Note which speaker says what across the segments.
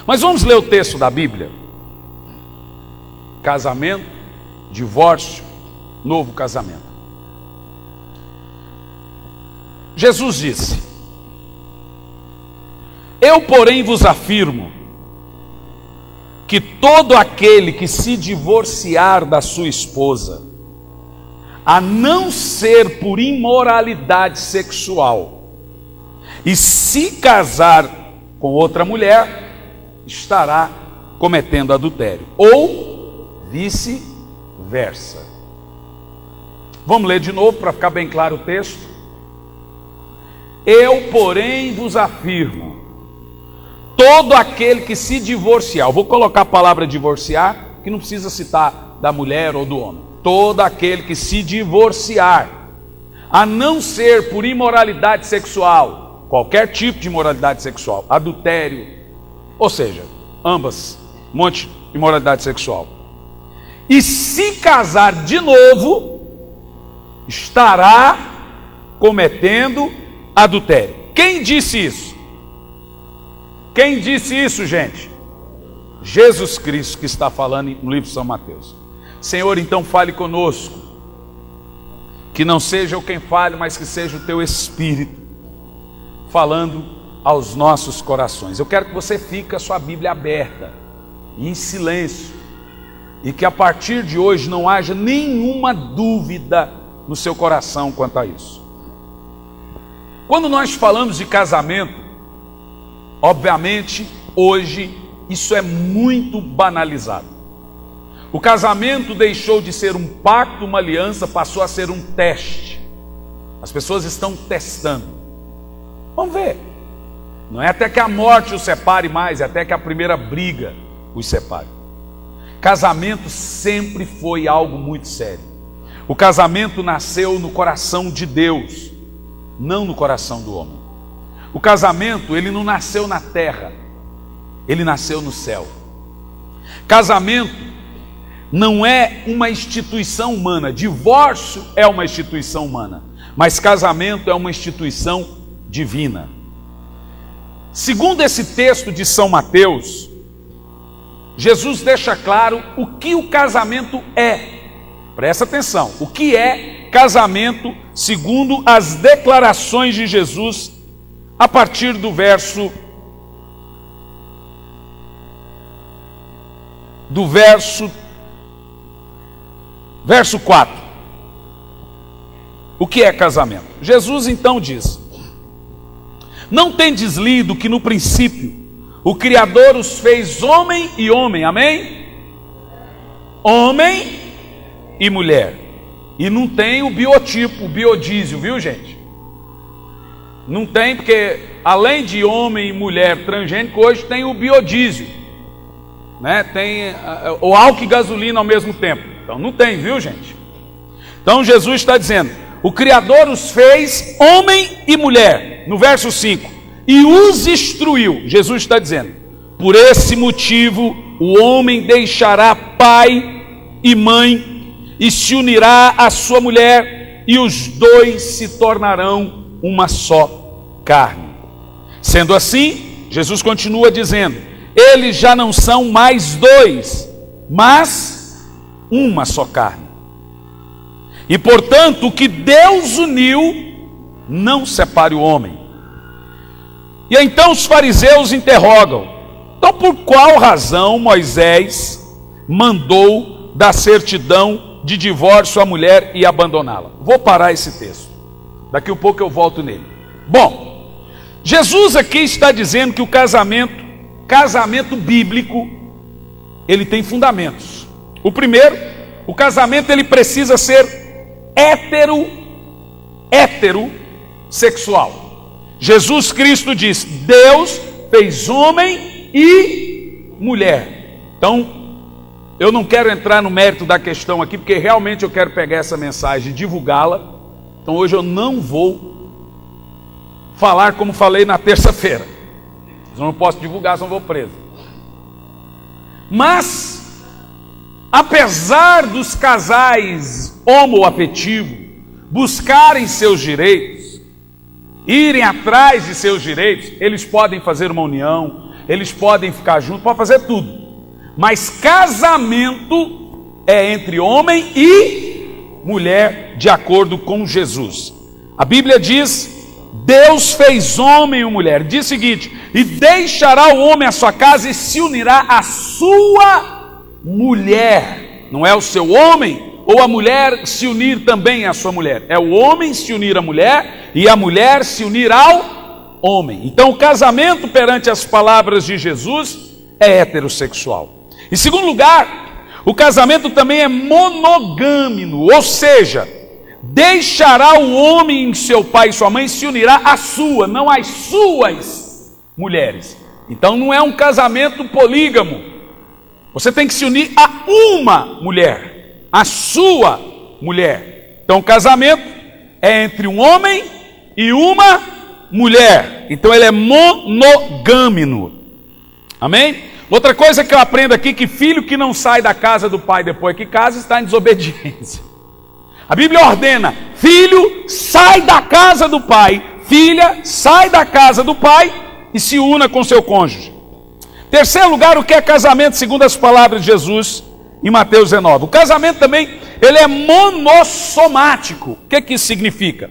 Speaker 1: Mas vamos ler o texto da Bíblia. Casamento, divórcio, novo casamento. Jesus disse: eu, porém, vos afirmo que todo aquele que se divorciar da sua esposa, a não ser por imoralidade sexual, e se casar com outra mulher, estará cometendo adultério, ou vice-versa. Vamos ler de novo para ficar bem claro o texto. Eu, porém, vos afirmo, todo aquele que se divorciar, eu vou colocar a palavra divorciar, que não precisa citar da mulher ou do homem. Todo aquele que se divorciar, a não ser por imoralidade sexual, qualquer tipo de imoralidade sexual, adultério, ou seja, ambas, um monte de imoralidade sexual, e se casar de novo, estará cometendo adultério. Quem disse isso? Quem disse isso, gente? Jesus Cristo, que está falando no livro de São Mateus. Senhor, então fale conosco, que não seja eu quem fale, mas que seja o teu Espírito falando aos nossos corações. Eu quero que você fique com a sua Bíblia aberta e em silêncio, e que a partir de hoje não haja nenhuma dúvida no seu coração quanto a isso. Quando nós falamos de casamento, obviamente hoje isso é muito banalizado. O casamento deixou de ser um pacto, uma aliança, passou a ser um teste. As pessoas estão testando. Vamos ver. Não é até que a morte os separe mais, é até que a primeira briga os separe. Casamento sempre foi algo muito sério. O casamento nasceu no coração de Deus, não no coração do homem. O casamento, ele não nasceu na terra, ele nasceu no céu. Casamento não é uma instituição humana. Divórcio é uma instituição humana, mas casamento é uma instituição divina. Segundo esse texto de São Mateus, Jesus deixa claro o que o casamento é. Presta atenção, o que é casamento segundo as declarações de Jesus a partir do verso 4. O que é casamento? Jesus então diz: não tendes lido que no princípio o Criador os fez homem e homem, amém? Homem e mulher. E não tem o biotipo, o biodízio, viu, gente? Não tem, porque além de homem e mulher transgênico, hoje tem o biodízio, né? Tem o álcool e gasolina ao mesmo tempo. Então não tem, viu, gente? Então Jesus está dizendo: o Criador os fez homem e mulher, no verso 5, e os instruiu. Jesus está dizendo: por esse motivo o homem deixará pai e mãe e se unirá à sua mulher, e os dois se tornarão uma só carne. Sendo assim, Jesus continua dizendo: eles já não são mais dois, mas uma só carne. E portanto, o que Deus uniu, não separe o homem. E então os fariseus interrogam: então por qual razão Moisés mandou dar certidão de divórcio à mulher e abandoná-la? Vou parar esse texto, daqui a pouco eu volto nele. Bom, Jesus aqui está dizendo que o casamento bíblico, ele tem fundamentos. O primeiro, o casamento ele precisa ser heterossexual. Jesus Cristo diz: Deus fez homem e mulher. Então, eu não quero entrar no mérito da questão aqui, porque realmente eu quero pegar essa mensagem e divulgá-la. Então hoje eu não vou falar como falei na terça-feira. Eu não posso divulgar, senão eu vou preso. Mas, apesar dos casais homoafetivos buscarem seus direitos, irem atrás de seus direitos, eles podem fazer uma união, eles podem ficar juntos, podem fazer tudo. Mas casamento é entre homem e mulher, de acordo com Jesus. A Bíblia diz: Deus fez homem e mulher. Diz o seguinte: e deixará o homem a sua casa e se unirá à sua mulher. Não é o seu homem ou a mulher se unir também à sua mulher. É o homem se unir à mulher e a mulher se unir ao homem. Então o casamento perante as palavras de Jesus é heterossexual. Em segundo lugar, o casamento também é monogâmico, ou seja, deixará o homem em seu pai e sua mãe e se unirá à sua, não às suas mulheres. Então não é um casamento polígamo. Você tem que se unir a uma mulher, a sua mulher. Então o casamento é entre um homem e uma mulher. Então ele é monogâmico. Amém? Outra coisa que eu aprendo aqui, que filho que não sai da casa do pai depois que casa está em desobediência. A Bíblia ordena: filho, sai da casa do pai, filha, sai da casa do pai e se una com seu cônjuge. Terceiro lugar, o que é casamento segundo as palavras de Jesus em Mateus 19? O casamento também, ele é monossomático. O que isso significa?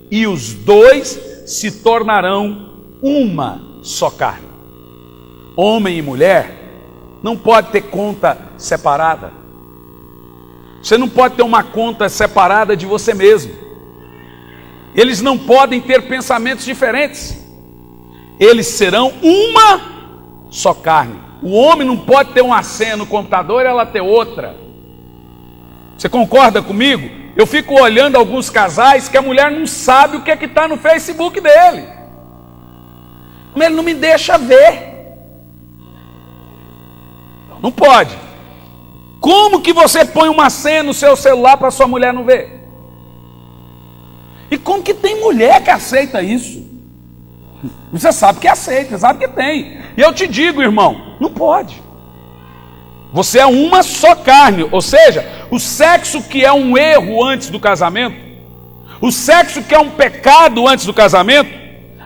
Speaker 1: E os dois se tornarão uma só carne. Homem e mulher não pode ter conta separada. Você não pode ter uma conta separada de você mesmo. Eles não podem ter pensamentos diferentes. Eles serão uma só carne. O homem não pode ter uma senha no computador e ela ter outra. Você concorda comigo? Eu fico olhando alguns casais que a mulher não sabe o que é que está no Facebook dele. Mas ele não me deixa ver. Não pode. Como que você põe uma senha no seu celular para sua mulher não ver? E como que tem mulher que aceita isso? Você sabe que aceita, sabe que tem. E eu te digo, irmão, não pode. Você é uma só carne. Ou seja, o sexo que é um erro antes do casamento, o sexo que é um pecado antes do casamento,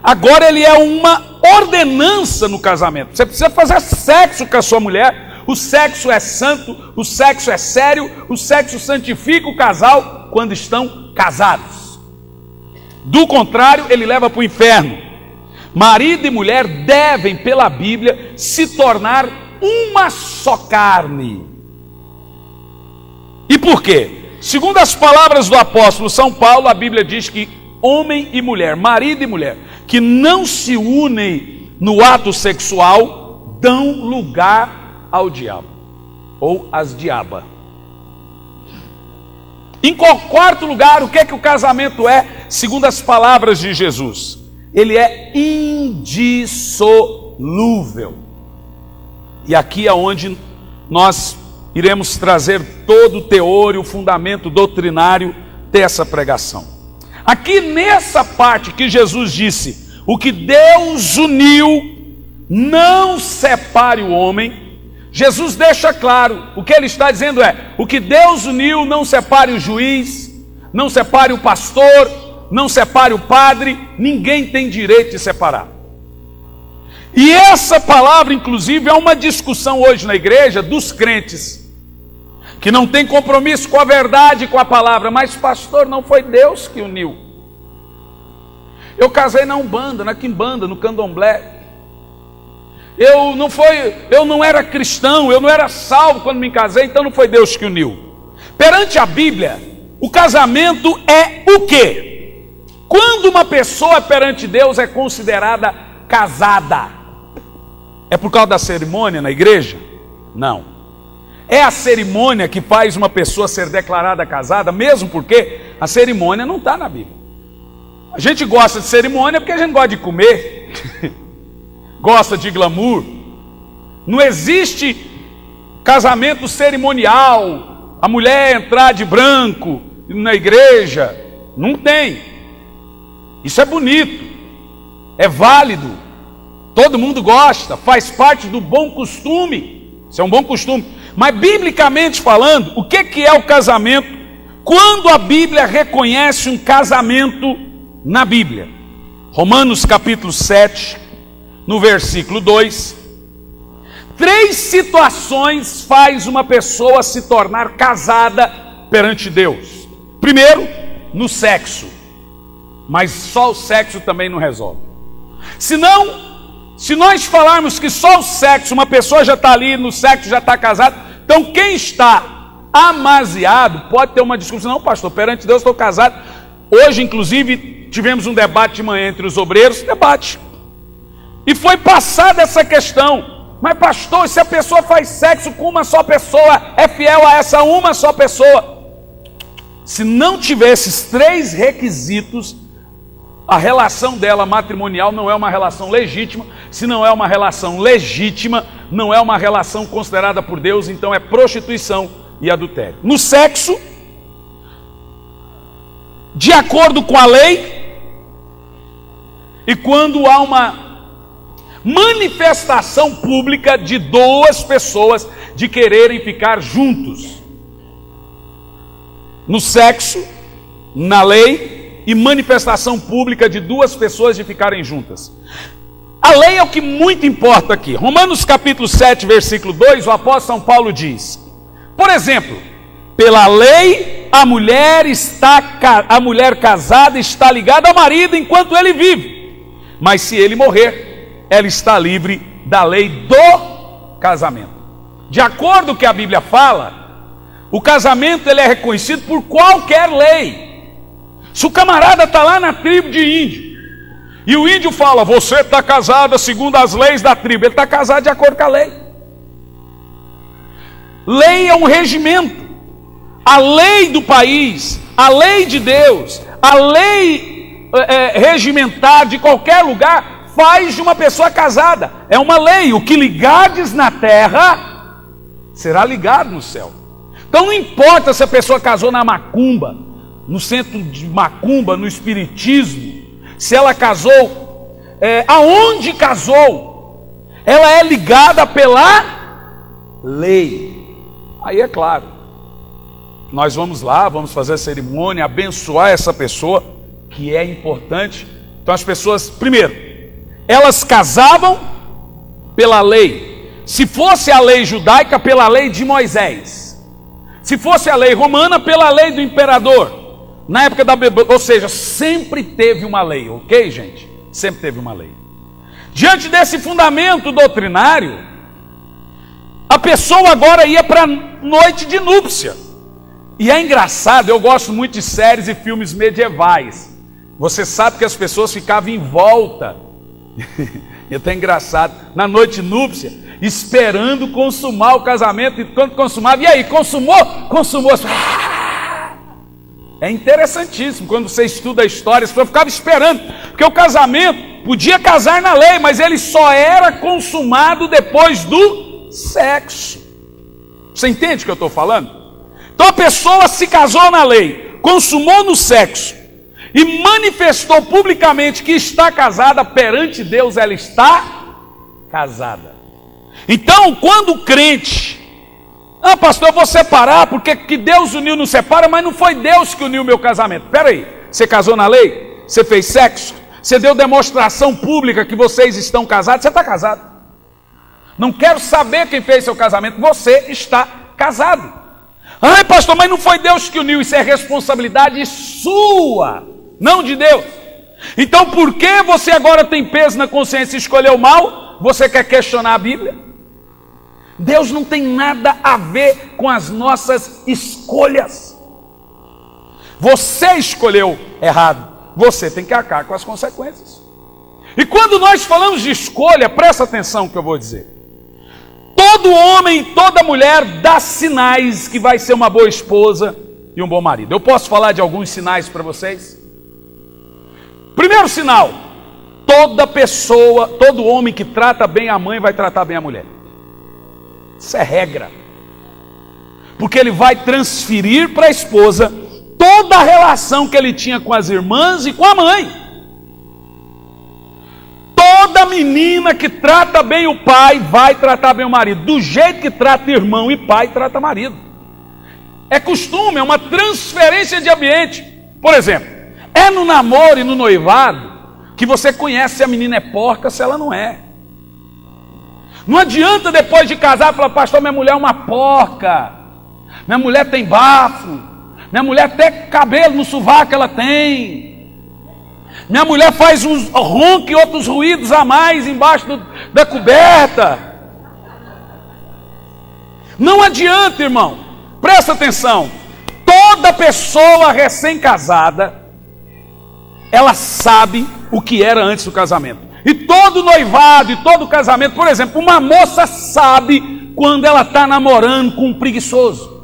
Speaker 1: agora ele é uma ordenança no casamento. Você precisa fazer sexo com a sua mulher. O sexo é santo, o sexo é sério, o sexo santifica o casal quando estão casados. Do contrário, ele leva para o inferno. Marido e mulher devem, pela Bíblia, se tornar uma só carne. E por quê? Segundo as palavras do apóstolo São Paulo, a Bíblia diz que homem e mulher, marido e mulher, que não se unem no ato sexual, dão lugar ao diabo, ou às diabas. Em quarto lugar, o que é que o casamento é, segundo as palavras de Jesus? Ele é indissolúvel. E aqui é onde nós iremos trazer todo o teor e o fundamento doutrinário dessa pregação. Aqui nessa parte que Jesus disse: o que Deus uniu, não separe o homem. Jesus deixa claro, o que ele está dizendo é: o que Deus uniu, não separe o juiz, não separe o pastor, não separe o padre, ninguém tem direito de separar. E essa palavra, inclusive, é uma discussão hoje na igreja dos crentes, que não tem compromisso com a verdade e com a palavra. Mas pastor, não foi Deus que uniu. Eu casei na Umbanda, na Quimbanda, no Candomblé. Eu não era cristão, eu não era salvo quando me casei, então não foi Deus que uniu. Perante a Bíblia, o casamento é o quê? Quando uma pessoa perante Deus é considerada casada, é por causa da cerimônia na igreja? Não. É a cerimônia que faz uma pessoa ser declarada casada, mesmo porque a cerimônia não está na Bíblia. A gente gosta de cerimônia porque a gente gosta de comer, gosta de glamour. Não existe casamento cerimonial, a mulher entrar de branco na igreja. Não tem. Isso é bonito, é válido, todo mundo gosta, faz parte do bom costume. Isso é um bom costume. Mas biblicamente falando, o que é o casamento? Quando a Bíblia reconhece um casamento na Bíblia? Romanos capítulo 7, no versículo 2, 3 situações faz uma pessoa se tornar casada perante Deus. Primeiro, no sexo. Mas só o sexo também não resolve. Se nós falarmos que só o sexo, uma pessoa já está ali no sexo, já está casada, então quem está amasiado pode ter uma discussão. Não, pastor, perante Deus estou casado. Hoje, inclusive, tivemos um debate de manhã entre os obreiros, debate. E foi passada essa questão. Mas pastor, se a pessoa faz sexo com uma só pessoa, é fiel a essa uma só pessoa? Se não tiver esses 3 requisitos, a relação dela matrimonial não é uma relação legítima. Se não é uma relação legítima, não é uma relação considerada por Deus, então é prostituição e adultério. No sexo, de acordo com a lei, e quando há uma manifestação pública de 2 pessoas de quererem ficar juntos. No sexo, na lei e manifestação pública de 2 pessoas de ficarem juntas. A lei é o que muito importa aqui. Romanos capítulo 7, versículo 2, o apóstolo São Paulo diz: por exemplo, pela lei a mulher casada está ligada ao marido enquanto ele vive, mas se ele morrer, ela está livre da lei do casamento. De acordo com o que a Bíblia fala, o casamento ele é reconhecido por qualquer lei. Se o camarada está lá na tribo de índio, e o índio fala, você está casada segundo as leis da tribo, ele está casado de acordo com a lei. Lei é um regimento. A lei do país, a lei de Deus, a lei regimentar de qualquer lugar, faz de uma pessoa casada. É uma lei. O que ligardes na terra será ligado no céu. Então não importa se a pessoa casou na macumba, no centro de macumba, no espiritismo, se ela casou, aonde casou, ela é ligada pela lei. Aí é claro, nós vamos lá, vamos fazer a cerimônia, abençoar essa pessoa, que é importante. Então as pessoas, primeiro, elas casavam pela lei. Se fosse a lei judaica, pela lei de Moisés. Se fosse a lei romana, pela lei do imperador. Na época da Babilônia, ou seja, sempre teve uma lei, ok, gente? Sempre teve uma lei. Diante desse fundamento doutrinário, a pessoa agora ia para a noite de núpcia. E é engraçado, eu gosto muito de séries e filmes medievais. Você sabe que as pessoas ficavam em volta. E até engraçado, na noite de núpcia, esperando consumar o casamento, e quando consumava, e aí, consumou? Consumou. É interessantíssimo, quando você estuda a história, as pessoas ficavam esperando, porque o casamento, podia casar na lei, mas ele só era consumado depois do sexo. Você entende o que eu estou falando? Então a pessoa se casou na lei, consumou no sexo, e manifestou publicamente que está casada, perante Deus ela está casada. Então, quando o crente, pastor, eu vou separar, porque que Deus uniu não separa, mas não foi Deus que uniu o meu casamento. Espera aí, você casou na lei? Você fez sexo? Você deu demonstração pública que vocês estão casados? Você está casado. Não quero saber quem fez seu casamento, você está casado. Ai, pastor, mas não foi Deus que uniu, isso é responsabilidade sua, não de Deus. Então por que você agora tem peso na consciência e escolheu mal? Você quer questionar a Bíblia? Deus não tem nada a ver com as nossas escolhas. Você escolheu errado, você tem que arcar com as consequências. E quando nós falamos de escolha, presta atenção no que eu vou dizer. Todo homem, toda mulher dá sinais que vai ser uma boa esposa e um bom marido. Eu posso falar de alguns sinais para vocês? Primeiro sinal, toda pessoa, todo homem que trata bem a mãe vai tratar bem a mulher. Isso é regra. Porque ele vai transferir para a esposa toda a relação que ele tinha com as irmãs e com a mãe. Toda menina que trata bem o pai vai tratar bem o marido. Do jeito que trata irmão e pai, trata marido. É costume, é uma transferência de ambiente. Por exemplo, é no namoro e no noivado que você conhece se a menina é porca, se ela não é. Não adianta depois de casar falar, pastor, minha mulher é uma porca, minha mulher tem bafo, minha mulher até cabelo no sovaco ela tem, minha mulher faz uns ronco e outros ruídos a mais embaixo da coberta. Não adianta, irmão, presta atenção, toda pessoa recém-casada, ela sabe o que era antes do casamento. E todo noivado e todo casamento, por exemplo, uma moça sabe quando ela está namorando com um preguiçoso.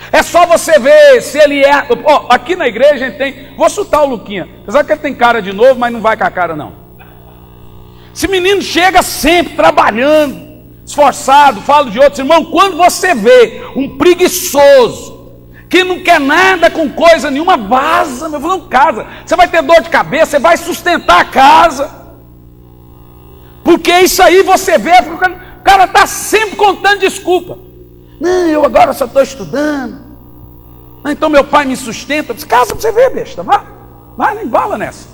Speaker 1: É só você ver se ele é... aqui na igreja a gente tem... Vou chutar o Luquinha. Apesar que ele tem cara de novo, mas não vai com a cara não. Esse menino chega sempre trabalhando, esforçado, fala de outros. Irmão, quando você vê um preguiçoso, que não quer nada com coisa nenhuma, vaza, meu filho, não casa. Você vai ter dor de cabeça, você vai sustentar a casa. Porque isso aí você vê, o cara está sempre contando desculpa. Não, eu agora só estou estudando. Não, então meu pai me sustenta. Casa para você ver, besta, vai, nem bala nessa.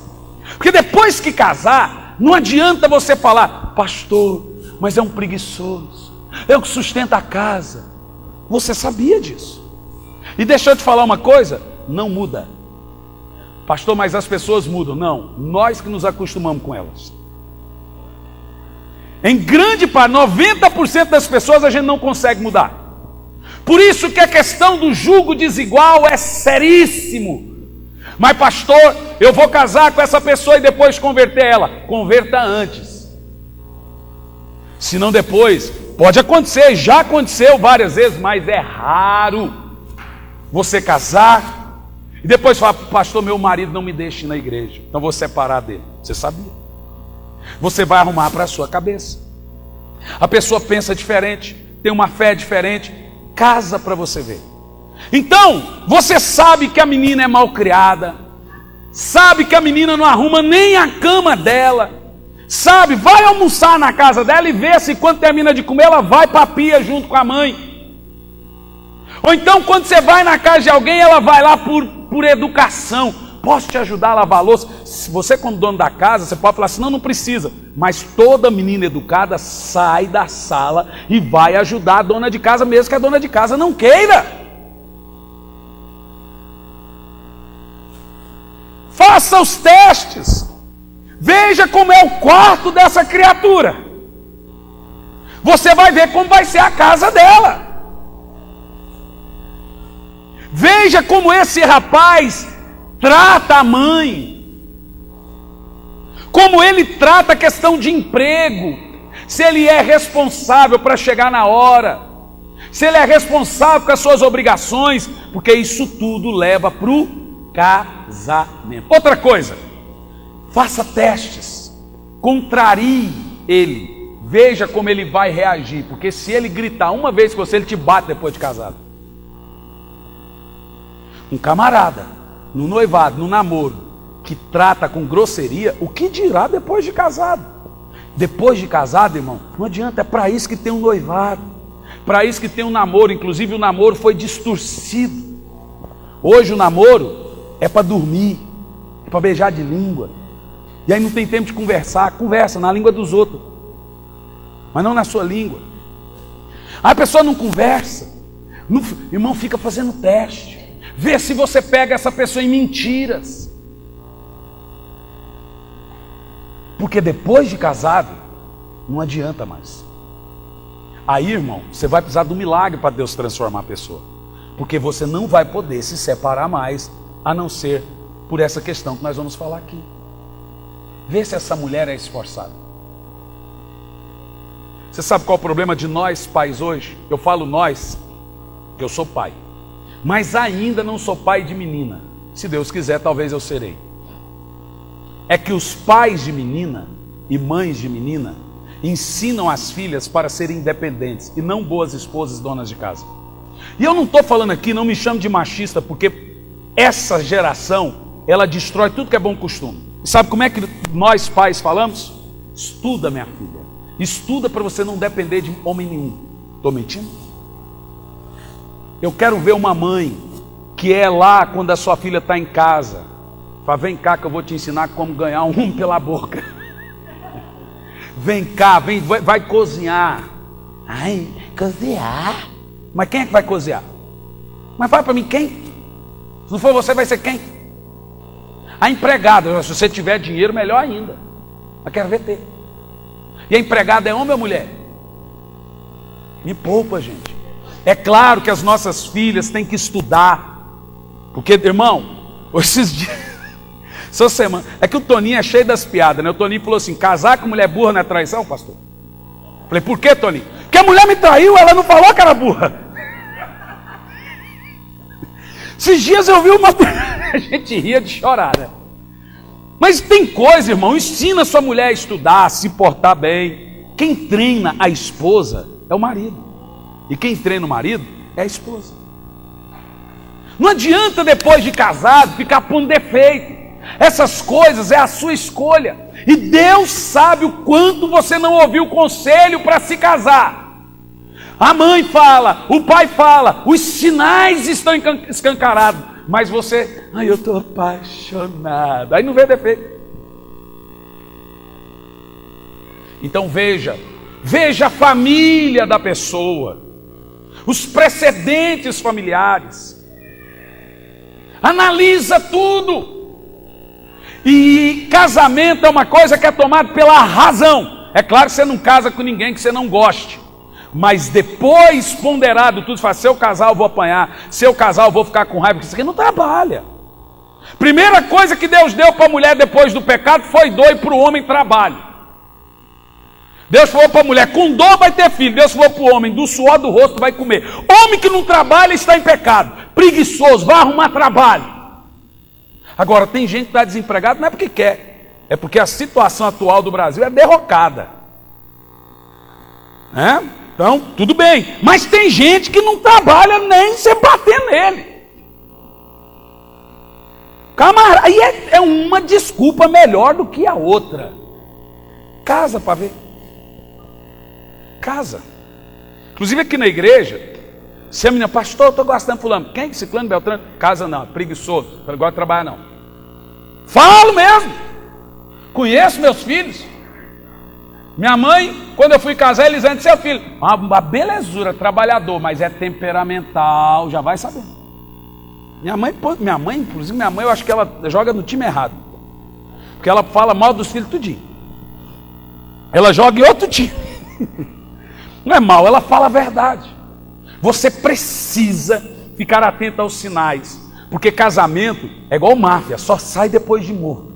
Speaker 1: Porque depois que casar, não adianta você falar, pastor, mas é um preguiçoso, eu que sustento a casa. Você sabia disso. E deixa eu te falar uma coisa, não muda. Pastor, mas as pessoas mudam. Não, nós que nos acostumamos com elas. Em grande parte, 90% das pessoas a gente não consegue mudar. Por isso que a questão do jugo desigual é seríssimo. Mas pastor, eu vou casar com essa pessoa e depois converter ela. Converta antes. Senão depois, pode acontecer, já aconteceu várias vezes, mas é raro você casar e depois falar, pastor, meu marido não me deixa ir na igreja, então vou separar dele. Você sabia? Você vai arrumar para a sua cabeça. A pessoa pensa diferente, tem uma fé diferente, casa para você ver. Então, você sabe que a menina é mal criada, sabe que a menina não arruma nem a cama dela, sabe, vai almoçar na casa dela e vê se quando termina de comer ela vai para a pia junto com a mãe. Ou então quando você vai na casa de alguém, ela vai lá por educação. Posso te ajudar a lavar a louça? Se você como dono da casa, você pode falar assim, não precisa. Mas toda menina educada sai da sala e vai ajudar a dona de casa, mesmo que a dona de casa não queira. Faça os testes. Veja como é o quarto dessa criatura. Você vai ver como vai ser a casa dela. Veja como esse rapaz trata a mãe, como ele trata a questão de emprego, se ele é responsável para chegar na hora, se ele é responsável com as suas obrigações, porque isso tudo leva para o casamento. Outra coisa, faça testes, contrarie ele, veja como ele vai reagir, porque se ele gritar uma vez com você, ele te bate depois de casado. Um camarada, no noivado, no namoro, que trata com grosseria, o que dirá depois de casado? Depois de casado, irmão, não adianta, é para isso que tem um noivado, para isso que tem um namoro. Inclusive o namoro foi distorcido. Hoje o namoro é para dormir, é para beijar de língua, e aí não tem tempo de conversar. Conversa na língua dos outros, mas não na sua língua. A pessoa não conversa, irmão, fica fazendo teste. Vê se você pega essa pessoa em mentiras. Porque depois de casado, não adianta mais. Aí, irmão, você vai precisar do milagre para Deus transformar a pessoa. Porque você não vai poder se separar mais, a não ser por essa questão que nós vamos falar aqui. Vê se essa mulher é esforçada. Você sabe qual é o problema de nós pais hoje? Eu falo nós, que eu sou pai. Mas ainda não sou pai de menina. Se Deus quiser, talvez eu serei. É que os pais de menina e mães de menina ensinam as filhas para serem independentes e não boas esposas, donas de casa. E eu não estou falando aqui, não me chamo de machista, porque essa geração, ela destrói tudo que é bom costume. E sabe como é que nós pais falamos? Estuda, minha filha. Estuda para você não depender de homem nenhum. Estou mentindo? Eu quero ver uma mãe que é lá quando a sua filha está em casa. Fala, vem cá que eu vou te ensinar como ganhar um pela boca. Vem cá, vai cozinhar. Ai, cozinhar? Mas quem é que vai cozinhar? Mas fala para mim, quem? Se não for você, vai ser quem? A empregada. Se você tiver dinheiro, melhor ainda. Mas quero ver ter. E a empregada é homem ou mulher? Me poupa, gente. É claro que as nossas filhas têm que estudar. Porque, irmão, esses dias, essa semana, é que o Toninho é cheio das piadas, né? O Toninho falou assim: casar com mulher burra não é traição, pastor? Falei, por que, Toninho? Porque a mulher me traiu, ela não falou que era burra. Esses dias eu vi uma... A gente ria de chorar, né? Mas tem coisa, irmão, ensina sua mulher a estudar, a se portar bem. Quem treina a esposa é o marido. E quem treina o marido é a esposa. Não adianta depois de casado ficar pondo defeito. Essas coisas é a sua escolha. E Deus sabe o quanto você não ouviu o conselho para se casar. A mãe fala, o pai fala, os sinais estão escancarados. Mas você, eu estou apaixonado. Aí não vê defeito. Então veja a família da pessoa, os precedentes familiares. Analisa tudo. E casamento é uma coisa que é tomada pela razão. É claro que você não casa com ninguém que você não goste. Mas depois, ponderado tudo, fala, se eu casar eu vou apanhar, se eu casar eu vou ficar com raiva, porque isso aqui não trabalha. Primeira coisa que Deus deu para a mulher depois do pecado foi dor, e para o homem trabalho. Deus falou para a mulher, com dor vai ter filho. Deus falou para o homem, do suor do rosto vai comer. Homem que não trabalha está em pecado, preguiçoso, vai arrumar trabalho. Agora, tem gente que está desempregado, não é porque quer, é porque a situação atual do Brasil é derrocada. Então, tudo bem, mas tem gente que não trabalha nem você bater nele. Camarada, aí é uma desculpa melhor do que a outra. Casa para ver. Casa. Inclusive aqui na igreja, se a menina, pastor, eu estou gostando de fulano. Quem? Ciclano, Beltrano? Casa não, preguiçoso, não gosta de trabalhar não. Falo mesmo. Conheço meus filhos. Minha mãe, quando eu fui casar, Elisandro, seu filho, uma belezura, trabalhador, mas é temperamental, já vai saber. Minha mãe, inclusive minha mãe, eu acho que ela joga no time errado. Porque ela fala mal dos filhos tudinho. Ela joga em outro time. Não é mal, ela fala a verdade. Você precisa ficar atento aos sinais. Porque casamento é igual máfia, só sai depois de morto.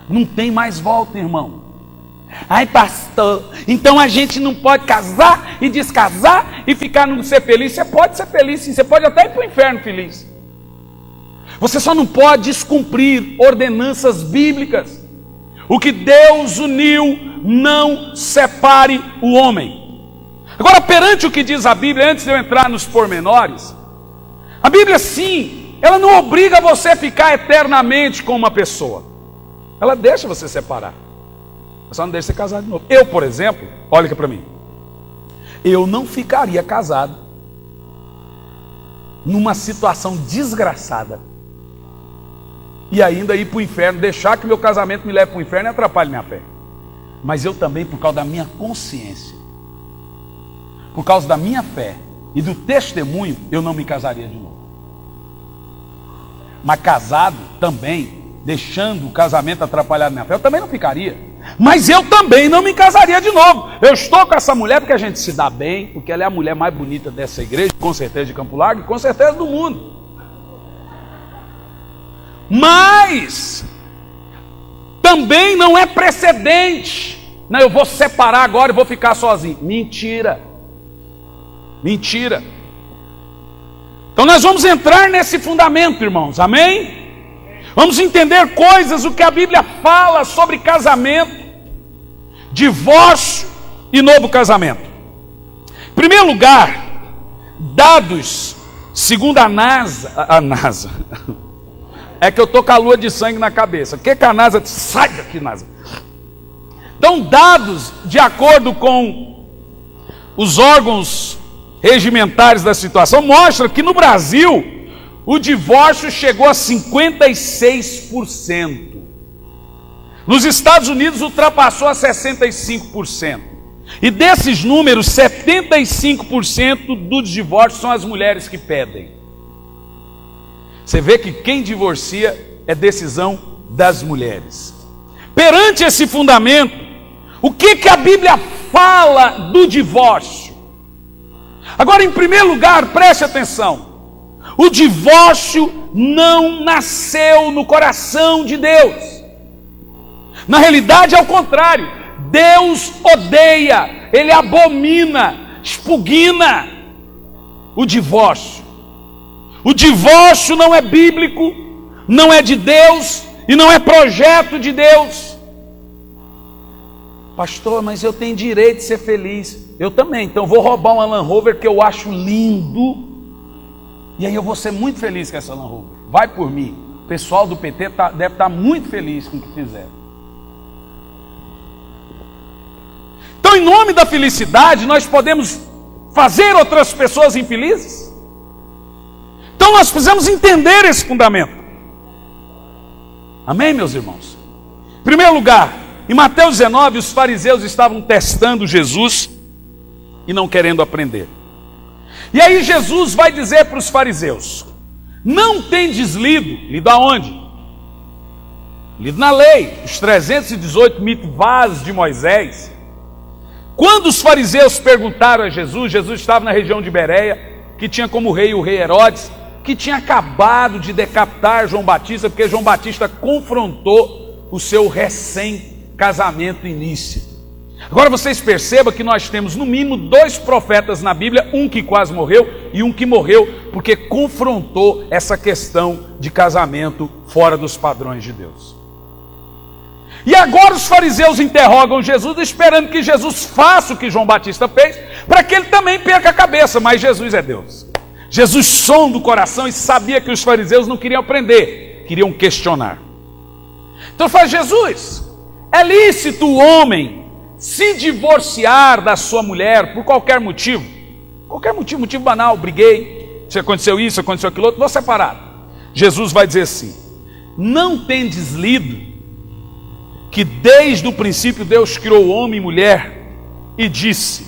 Speaker 1: Não tem mais volta, irmão. Ai, pastor, então a gente não pode casar e descasar e ficar não ser feliz. Você pode ser feliz sim, você pode até ir para o inferno feliz. Você só não pode descumprir ordenanças bíblicas. O que Deus uniu, não separe o homem. Agora, perante o que diz a Bíblia, antes de eu entrar nos pormenores, a Bíblia sim, ela não obriga você a ficar eternamente com uma pessoa. Ela deixa você separar. Só não deixa você casar de novo. Eu, por exemplo, olha aqui para mim. Eu não ficaria casado numa situação desgraçada e ainda ir para o inferno, deixar que meu casamento me leve para o inferno e atrapalhe minha fé. Mas eu também, por causa da minha consciência, por causa da minha fé e do testemunho, eu não me casaria de novo. Mas casado também, deixando o casamento atrapalhar minha fé, eu também não ficaria. Mas eu também não me casaria de novo. Eu estou com essa mulher porque a gente se dá bem, porque ela é a mulher mais bonita dessa igreja, com certeza de Campo Largo e com certeza do mundo. Mas também não é precedente. Não, eu vou separar agora e vou ficar sozinho. Mentira. Mentira. Então nós vamos entrar nesse fundamento, irmãos. Amém? Vamos entender coisas, o que a Bíblia fala sobre casamento, divórcio e novo casamento. Em primeiro lugar, dados, segundo a NASA, é que eu estou com a lua de sangue na cabeça. O que a NASA, sai daqui, NASA. Então, dados de acordo com os órgãos regimentares da situação, mostra que no Brasil o divórcio chegou a 56%. Nos Estados Unidos ultrapassou a 65%. E desses números, 75% dos divórcios são as mulheres que pedem. Você vê que quem divorcia é decisão das mulheres. Perante esse fundamento, o que a Bíblia fala do divórcio? Agora, em primeiro lugar, preste atenção. O divórcio não nasceu no coração de Deus. Na realidade é o contrário. Deus odeia, Ele abomina, expugna o divórcio. O divórcio não é bíblico, não é de Deus e não é projeto de Deus. Pastor, mas eu tenho direito de ser feliz. Eu também, então vou roubar uma Land Rover que eu acho lindo. E aí eu vou ser muito feliz com essa Land Rover. Vai por mim. O pessoal do PT deve estar muito feliz com o que fizeram. Então, em nome da felicidade, nós podemos fazer outras pessoas infelizes? Então, nós precisamos entender esse fundamento. Amém, meus irmãos? Em primeiro lugar, em Mateus 19, os fariseus estavam testando Jesus e não querendo aprender. E aí Jesus vai dizer para os fariseus: não tendes lido aonde? Lido na lei, os 318 mitvás de Moisés. Quando os fariseus perguntaram a Jesus, Jesus estava na região de Bereia, que tinha como rei o rei Herodes, que tinha acabado de decapitar João Batista, porque João Batista confrontou o seu recém-casamento ilícito. Agora vocês percebam que nós temos no mínimo 2 profetas na Bíblia, um que quase morreu e um que morreu porque confrontou essa questão de casamento fora dos padrões de Deus. E agora os fariseus interrogam Jesus, esperando que Jesus faça o que João Batista fez, para que ele também perca a cabeça, mas Jesus é Deus. Jesus sonda o coração e sabia que os fariseus não queriam aprender, queriam questionar. Então fala: Jesus, é lícito o homem se divorciar da sua mulher por qualquer motivo? Qualquer motivo banal, briguei, se aconteceu isso, aconteceu aquilo outro, vou separar. Jesus vai dizer assim: não tendes lido que desde o princípio Deus criou homem e mulher e disse: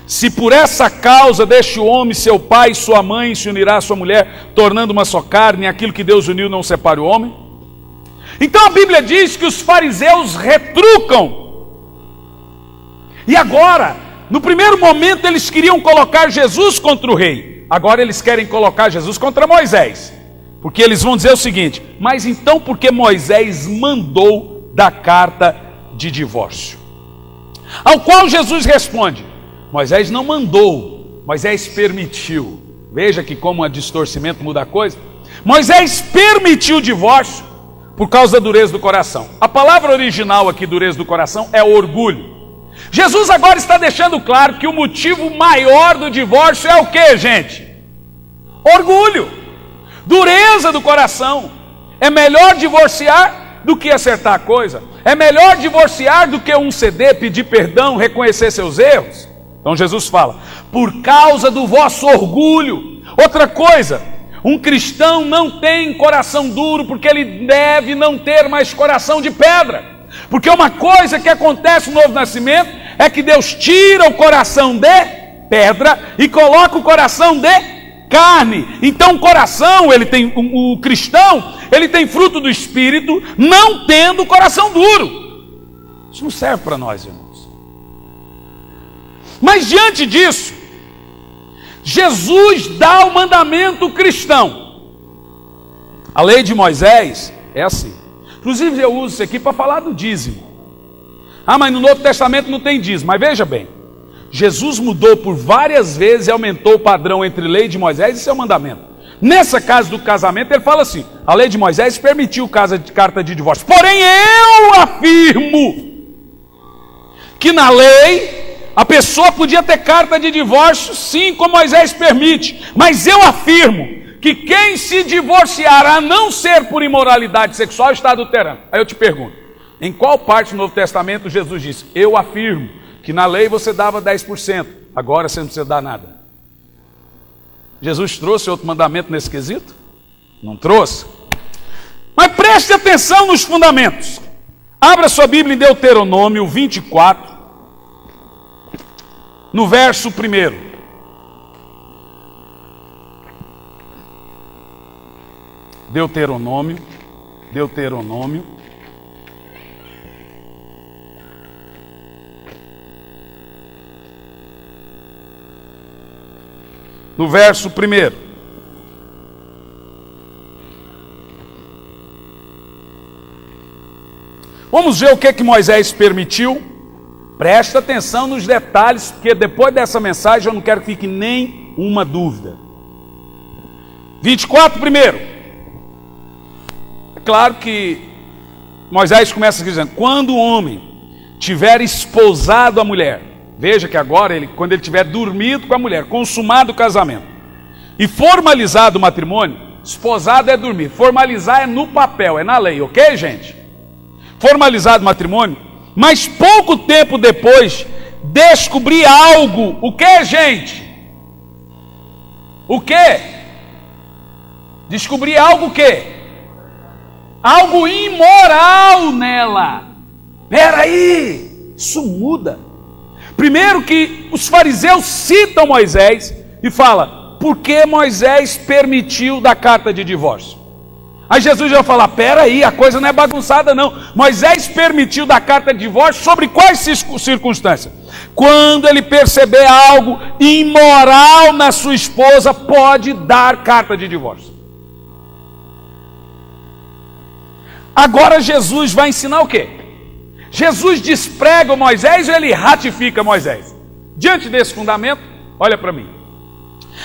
Speaker 1: se por essa causa deixe o homem seu pai e sua mãe, se unirá à sua mulher, tornando uma só carne, e aquilo que Deus uniu não separe o homem? Então a Bíblia diz que os fariseus retrucam. E agora, no primeiro momento eles queriam colocar Jesus contra o rei, agora eles querem colocar Jesus contra Moisés, porque eles vão dizer o seguinte: mas então por que Moisés mandou da carta de divórcio? Ao qual Jesus responde: Moisés não mandou, Moisés permitiu. Veja que como um distorcimento muda a coisa. Moisés permitiu o divórcio por causa da dureza do coração. A palavra original aqui, dureza do coração, é orgulho. Jesus agora está deixando claro que o motivo maior do divórcio é o que, gente? Orgulho, dureza do coração. É melhor divorciar do que acertar a coisa. É melhor divorciar do que um ceder, pedir perdão, reconhecer seus erros. Então Jesus fala: por causa do vosso orgulho. Outra coisa, um cristão não tem coração duro porque ele deve não ter mais coração de pedra. Porque uma coisa que acontece no novo nascimento é que Deus tira o coração de pedra e coloca o coração de carne. Então o coração, o cristão, ele tem fruto do Espírito, não tendo coração duro. Isso não serve para nós, irmãos. Mas diante disso, Jesus dá o mandamento cristão. A lei de Moisés é assim. Inclusive eu uso isso aqui para falar do dízimo. Ah, mas no Novo Testamento não tem dízimo. Mas veja bem, Jesus mudou por várias vezes e aumentou o padrão entre lei de Moisés e seu mandamento. Nessa casa do casamento ele fala assim: a lei de Moisés permitiu carta de divórcio. Porém eu afirmo que na lei a pessoa podia ter carta de divórcio, sim, como Moisés permite. Mas eu afirmo que quem se divorciar a não ser por imoralidade sexual está adulterando. Aí eu te pergunto, em qual parte do Novo Testamento Jesus disse: eu afirmo que na lei você dava 10%, agora você não precisa dar nada? Jesus trouxe outro mandamento nesse quesito? Não trouxe. Mas preste atenção nos fundamentos. Abra sua Bíblia em Deuteronômio 24, no verso 1. Deuteronômio. No verso 1. Vamos ver o que Moisés permitiu. Presta atenção nos detalhes, porque depois dessa mensagem eu não quero que fique nem uma dúvida. 24 primeiro. É claro que Moisés começa dizendo: quando o homem tiver esposado a mulher, veja que agora, quando ele tiver dormido com a mulher, consumado o casamento e formalizado o matrimônio, esposado é dormir, formalizar é no papel, é na lei, ok, gente? Formalizado o matrimônio, mas pouco tempo depois, descobrir algo, o que, gente? O que? Descobrir algo o quê? Algo imoral nela. Peraí, isso muda. Primeiro que os fariseus citam Moisés e fala: por que Moisés permitiu da carta de divórcio? Aí Jesus já vai falar: peraí, a coisa não é bagunçada não. Moisés permitiu da carta de divórcio sobre quais circunstâncias? Quando ele perceber algo imoral na sua esposa, pode dar carta de divórcio. Agora Jesus vai ensinar o quê? Jesus desprega Moisés ou ele ratifica Moisés? Diante desse fundamento, olha para mim.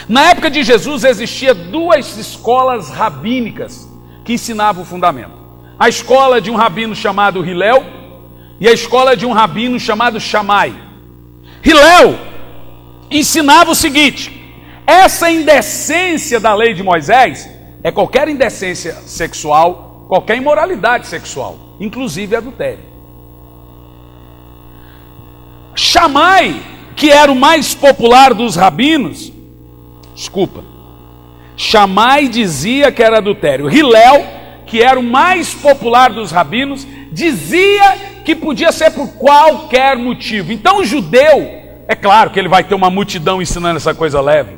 Speaker 1: Na época de Jesus existia duas escolas rabínicas que ensinavam o fundamento. A escola de um rabino chamado Hilel e a escola de um rabino chamado Shammai. Hilel ensinava o seguinte: essa indecência da lei de Moisés é qualquer indecência sexual, qualquer imoralidade sexual, inclusive adultério. Shammai, que era o mais popular dos rabinos, Shammai dizia que era adultério. Hilel, que era o mais popular dos rabinos, dizia que podia ser por qualquer motivo. Então o judeu, é claro que ele vai ter uma multidão ensinando essa coisa leve.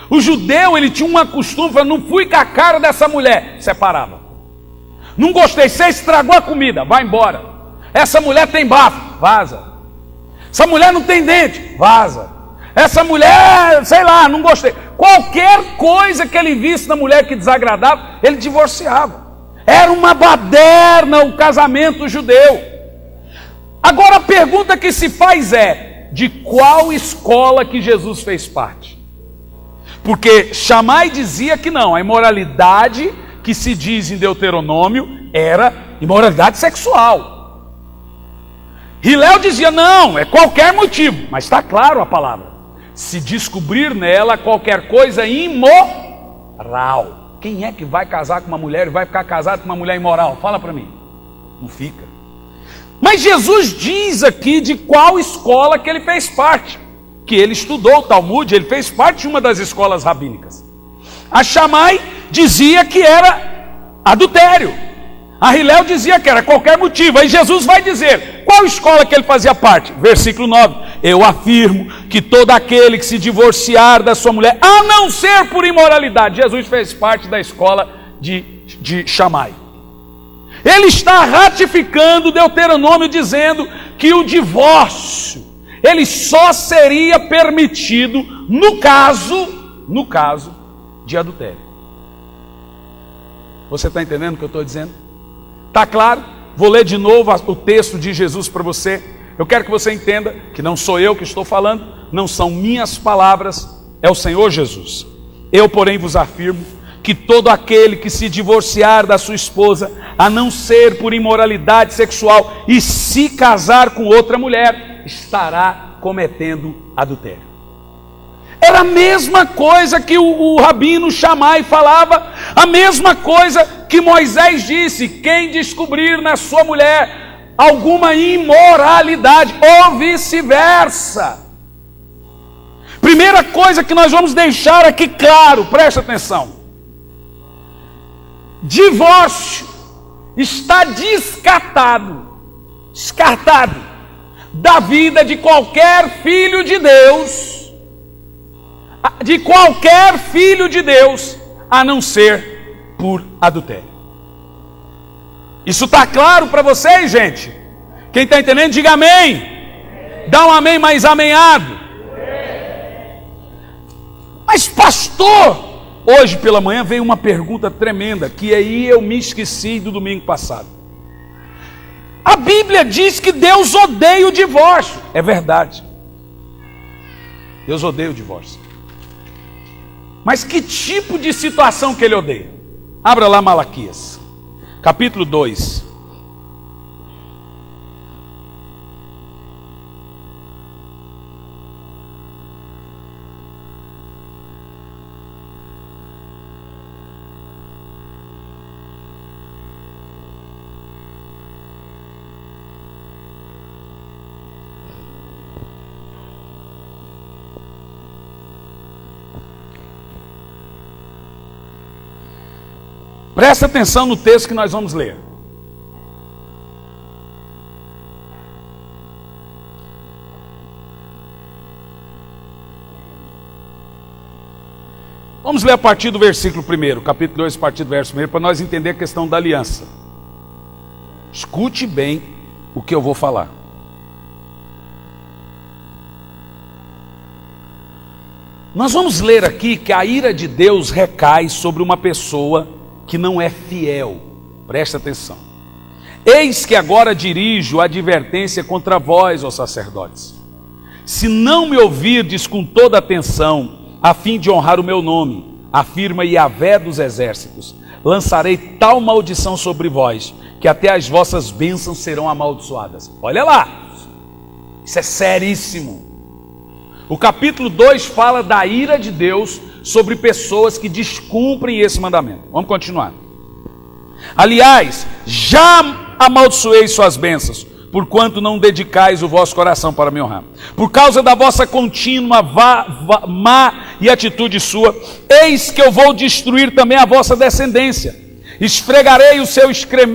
Speaker 1: O judeu, ele tinha uma costume: não fui com a cara dessa mulher, separava. Não gostei, você estragou a comida, vai embora. Essa mulher tem bafo, vaza. Essa mulher não tem dente, vaza. Essa mulher, sei lá, não gostei. Qualquer coisa que ele visse na mulher que desagradava, ele divorciava. Era uma baderna o casamento judeu. Agora a pergunta que se faz é: de qual escola que Jesus fez parte? Porque Shammai dizia que não, a imoralidade que se diz em Deuteronômio era imoralidade sexual. Hilel dizia: não, é qualquer motivo, mas está claro a palavra: se descobrir nela qualquer coisa imoral. Quem é que vai casar com uma mulher e vai ficar casado com uma mulher imoral? Fala para mim. Não fica. Mas Jesus diz aqui de qual escola que ele fez parte, que ele estudou o Talmud, ele fez parte de uma das escolas rabínicas. A Shammai dizia que era adultério. A Hilel dizia que era qualquer motivo. Aí Jesus vai dizer qual escola que ele fazia parte. Versículo 9: eu afirmo que todo aquele que se divorciar da sua mulher, a não ser por imoralidade. Jesus fez parte da escola de Shammai. Ele está ratificando Deuteronômio, dizendo que o divórcio, ele só seria permitido no caso de adultério. Você está entendendo o que eu estou dizendo? Está claro? Vou ler de novo o texto de Jesus para você. Eu quero que você entenda que não sou eu que estou falando, não são minhas palavras, é o Senhor Jesus. Eu, porém, vos afirmo que todo aquele que se divorciar da sua esposa, a não ser por imoralidade sexual, e se casar com outra mulher, estará cometendo adultério. Era a mesma coisa que o rabino Shammai falava, a mesma coisa que Moisés disse: quem descobrir na sua mulher alguma imoralidade, ou vice-versa. Primeira coisa que nós vamos deixar aqui claro, presta atenção: divórcio está descartado descartado da vida de qualquer filho de Deus, a não ser por adultério. Isso está claro para vocês, gente? Quem está entendendo, diga amém. Dá um amém mais amenhado. Mas pastor, hoje pela manhã veio uma pergunta tremenda, que aí eu me esqueci do domingo passado. A Bíblia diz que Deus odeia o divórcio. É verdade. Deus odeia o divórcio. Mas que tipo de situação que ele odeia? Abra lá Malaquias, capítulo 2. Presta atenção no texto que nós vamos ler. Vamos ler a partir do versículo 1, capítulo 2, a partir do verso 1, para nós entender a questão da aliança. Escute bem o que eu vou falar. Nós vamos ler aqui que a ira de Deus recai sobre uma pessoa que não é fiel. Presta atenção. Eis que agora dirijo advertência contra vós, ó sacerdotes. Se não me ouvirdes com toda atenção, a fim de honrar o meu nome, afirma Yahvé dos exércitos, lançarei tal maldição sobre vós, que até as vossas bênçãos serão amaldiçoadas. Olha lá, isso é seríssimo. O capítulo 2 fala da ira de Deus sobre pessoas que descumprem esse mandamento. Vamos continuar. Aliás, já amaldiçoei suas bênçãos, porquanto não dedicais o vosso coração para me honrar. Por causa da vossa contínua má e atitude sua, eis que eu vou destruir também a vossa descendência. Esfregarei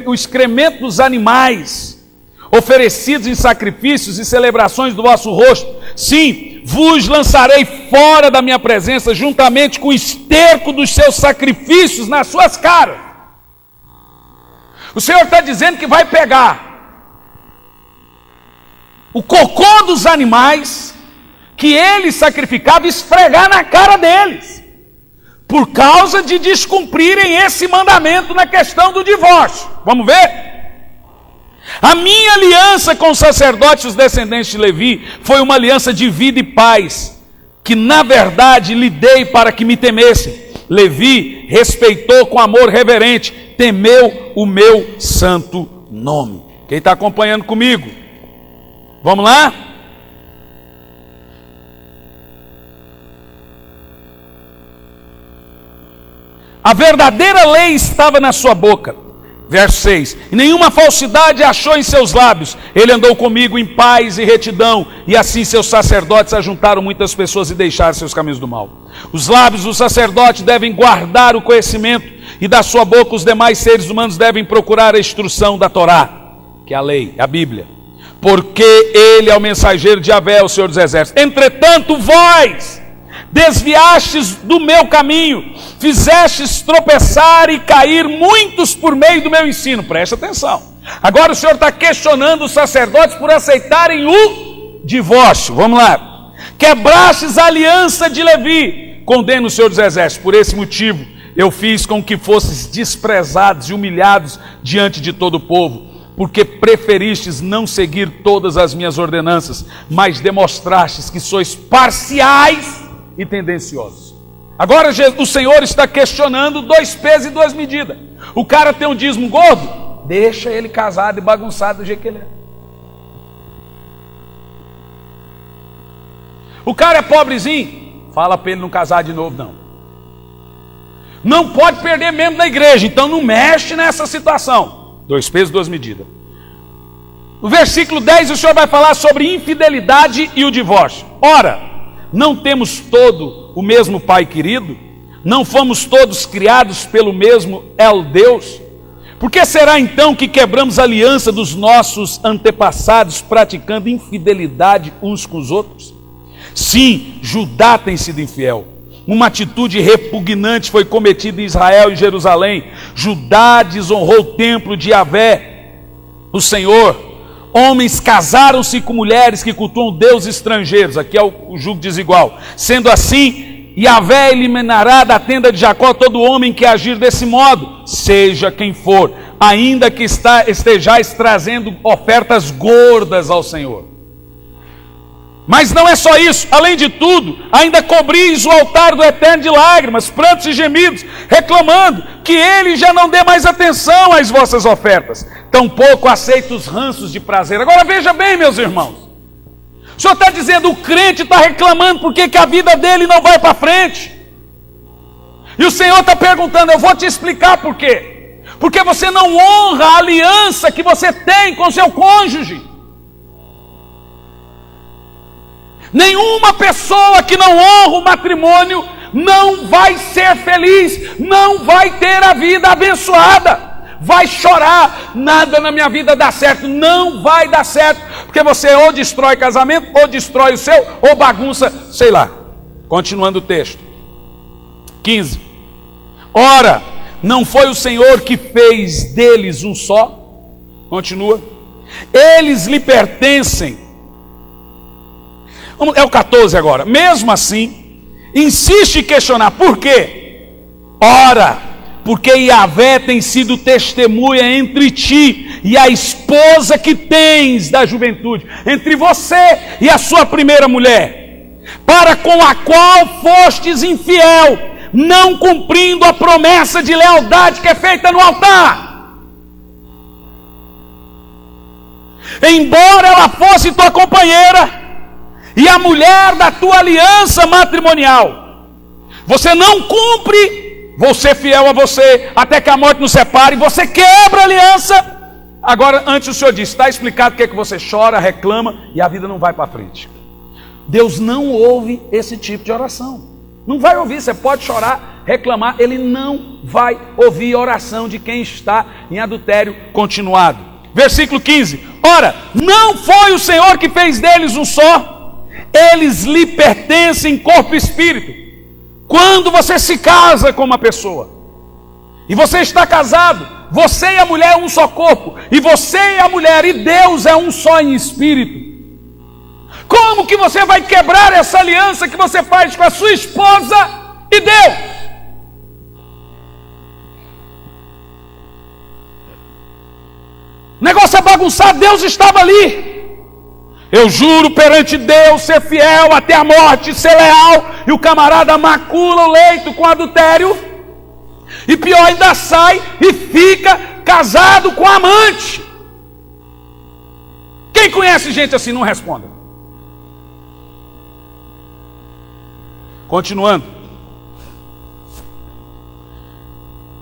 Speaker 1: o excremento dos animais, oferecidos em sacrifícios e celebrações do vosso rosto. Sim, vos lançarei fora da minha presença, juntamente com o esterco dos seus sacrifícios nas suas caras. O Senhor está dizendo que vai pegar o cocô dos animais que ele sacrificava e esfregar na cara deles, por causa de descumprirem esse mandamento na questão do divórcio. Vamos ver? A minha aliança com os sacerdotes e os descendentes de Levi foi uma aliança de vida e paz, que na verdade lhe dei para que me temessem. Levi respeitou com amor reverente, temeu o meu santo nome. Quem está acompanhando comigo? Vamos lá? A verdadeira lei estava na sua boca. Verso 6, e nenhuma falsidade achou em seus lábios. Ele andou comigo em paz e retidão, e assim seus sacerdotes ajuntaram muitas pessoas e deixaram seus caminhos do mal. Os lábios do sacerdote devem guardar o conhecimento, e da sua boca os demais seres humanos devem procurar a instrução da Torá, que é a lei, a Bíblia. Porque ele é o mensageiro de Yahvé, o Senhor dos exércitos. Entretanto, vós desviastes do meu caminho, fizestes tropeçar e cair muitos por meio do meu ensino. Presta atenção. Agora o Senhor está questionando os sacerdotes por aceitarem o divórcio. Vamos lá. Quebrastes a aliança de Levi, condena o Senhor dos exércitos. Por esse motivo eu fiz com que fosses desprezados e humilhados diante de todo o povo, porque preferistes não seguir todas as minhas ordenanças, mas demonstrastes que sois parciais e tendenciosos. Agora o Senhor está questionando 2 pesos e 2 medidas. O cara tem um dízimo gordo, deixa ele casado e bagunçado do jeito que ele é. O cara é pobrezinho, fala para ele não casar de novo não. Não pode perder membro da igreja, então não mexe nessa situação. 2 pesos e 2 medidas. No versículo 10 o Senhor vai falar sobre infidelidade e o divórcio. Ora, não temos todo o mesmo Pai querido? Não fomos todos criados pelo mesmo El Deus? Por que será então que quebramos a aliança dos nossos antepassados, praticando infidelidade uns com os outros? Sim, Judá tem sido infiel. Uma atitude repugnante foi cometida em Israel e Jerusalém. Judá desonrou o templo de Yahvé, o Senhor. Homens casaram-se com mulheres que cultuam deuses estrangeiros. Aqui é o julgo desigual. Sendo assim, Yahvé eliminará da tenda de Jacó todo homem que agir desse modo, seja quem for, ainda que estejais trazendo ofertas gordas ao Senhor. Mas não é só isso, além de tudo, ainda cobris o altar do Eterno de lágrimas, prantos e gemidos, reclamando que ele já não dê mais atenção às vossas ofertas, tampouco aceita os ranços de prazer. Agora veja bem, meus irmãos, o Senhor está dizendo, o crente está reclamando porque que a vida dele não vai para frente, e o Senhor está perguntando, eu vou te explicar por quê, porque você não honra a aliança que você tem com seu cônjuge. Nenhuma pessoa que não honra o matrimônio não vai ser feliz, não vai ter a vida abençoada, vai chorar, nada na minha vida dá certo, não vai dar certo, porque você ou destrói casamento, ou destrói o seu, ou bagunça, sei lá. Continuando o texto, 15. Ora, não foi o Senhor que fez deles um só? Continua. Eles lhe pertencem. É o 14 agora. Mesmo assim, insiste em questionar. Por quê? Ora, porque Yahvé tem sido testemunha entre ti e a esposa que tens da juventude, entre você e a sua primeira mulher, para com a qual fostes infiel, não cumprindo a promessa de lealdade que é feita no altar. Embora ela fosse tua companheira e a mulher da tua aliança matrimonial, você não cumpre, vou ser fiel a você até que a morte nos separe, você quebra a aliança. Agora, antes o Senhor disse, está explicado porque é que você chora, reclama e a vida não vai para frente. Deus não ouve esse tipo de oração, não vai ouvir. Você pode chorar, reclamar, Ele não vai ouvir a oração de quem está em adultério continuado. Versículo 15, ora, não foi o Senhor que fez deles um só? Eles lhe pertencem corpo e espírito. Quando você se casa com uma pessoa, e você está casado, você e a mulher é um só corpo, e você e a mulher e Deus é um só em espírito. Como que você vai quebrar essa aliança que você faz com a sua esposa e Deus? O negócio é bagunçado, Deus estava ali. Eu juro perante Deus ser fiel até a morte, ser leal, e o camarada macula o leito com adultério, e pior ainda sai e fica casado com a amante. Quem conhece gente assim, não responda. Continuando.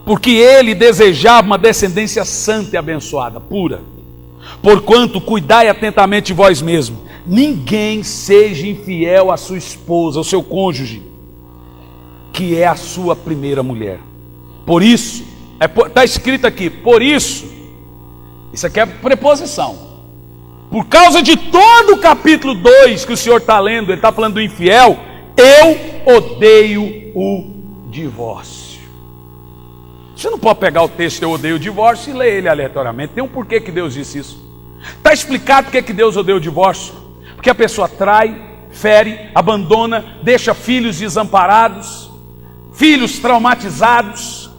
Speaker 1: Porque ele desejava uma descendência santa e abençoada, pura. Porquanto cuidai atentamente de vós mesmos, ninguém seja infiel à sua esposa, ao seu cônjuge, que é a sua primeira mulher. Por isso, está escrito aqui, por isso, isso aqui é preposição. Por causa de todo o capítulo 2 que o Senhor está lendo, ele está falando do infiel, eu odeio o divórcio. Você não pode pegar o texto eu odeio o divórcio e ler ele aleatoriamente. Tem um porquê que Deus disse isso. Está explicado porque que Deus odeia o divórcio. Porque a pessoa trai, fere, abandona, deixa filhos desamparados, filhos traumatizados.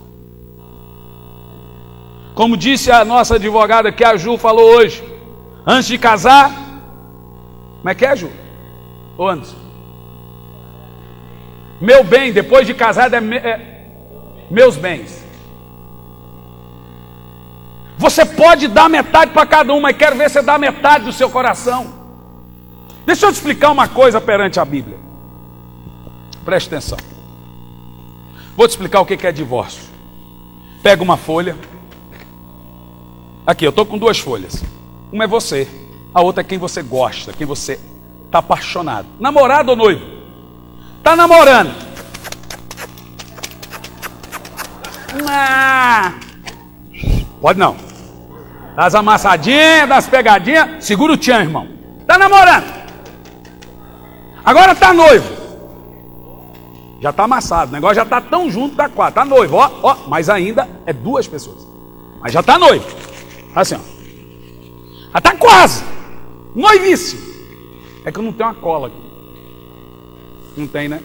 Speaker 1: Como disse a nossa advogada que a Ju falou hoje, antes de casar, como é que é, Ju? Ou antes? Meu bem, depois de casado meus bens. Você pode dar metade para cada um, mas quero ver você dar metade do seu coração. Deixa eu te explicar uma coisa perante a Bíblia. Preste atenção. Vou te explicar o que é divórcio. Pega uma folha. Aqui, eu estou com 2 folhas. Uma é você, a outra é quem você gosta, quem você está apaixonado. Namorado ou noivo? Está namorando. Pode não. Das amassadinhas, das pegadinhas, segura o tchan, irmão. Tá namorando. Agora tá noivo. Já tá amassado, o negócio já tá tão junto, tá quatro. Tá noivo, ó, mas ainda é 2 pessoas. Mas já tá noivo. Tá assim, ó. Já tá quase. Noivíssimo. É que eu não tenho uma cola aqui. Não tem, né?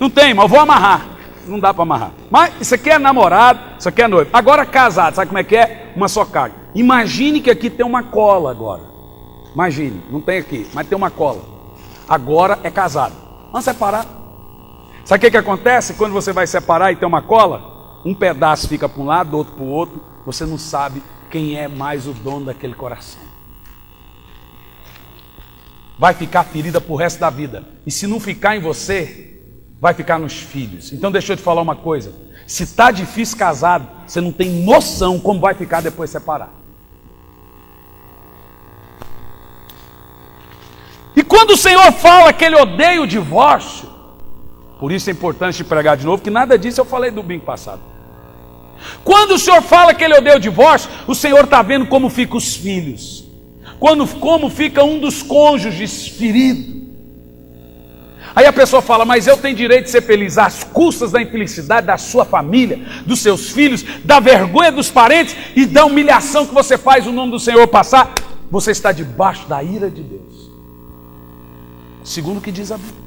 Speaker 1: Não tem, mas eu vou amarrar. Não dá para amarrar. Mas isso aqui é namorado, isso aqui é noivo. Agora casado, sabe como é que é? Uma só carga. Imagine que aqui tem uma cola agora. Imagine, não tem aqui, mas tem uma cola. Agora é casado. Vamos separar. Sabe o que acontece? Quando você vai separar e tem uma cola, um pedaço fica para um lado, outro para o outro. Você não sabe quem é mais o dono daquele coração. Vai ficar ferida pro resto da vida. E se não ficar em você, vai ficar nos filhos. Então deixa eu te falar uma coisa. Se está difícil casado, você não tem noção como vai ficar depois de separar. E quando o Senhor fala que Ele odeia o divórcio, por isso é importante pregar de novo, que nada disso eu falei do domingo passado. Quando o Senhor fala que Ele odeia o divórcio, o Senhor está vendo como ficam os filhos. Como fica um dos cônjuges ferido. Aí a pessoa fala, mas eu tenho direito de ser feliz às custas da infelicidade da sua família, dos seus filhos, da vergonha dos parentes e da humilhação que você faz o nome do Senhor passar. Você está debaixo da ira de Deus. Segundo o que diz a Bíblia.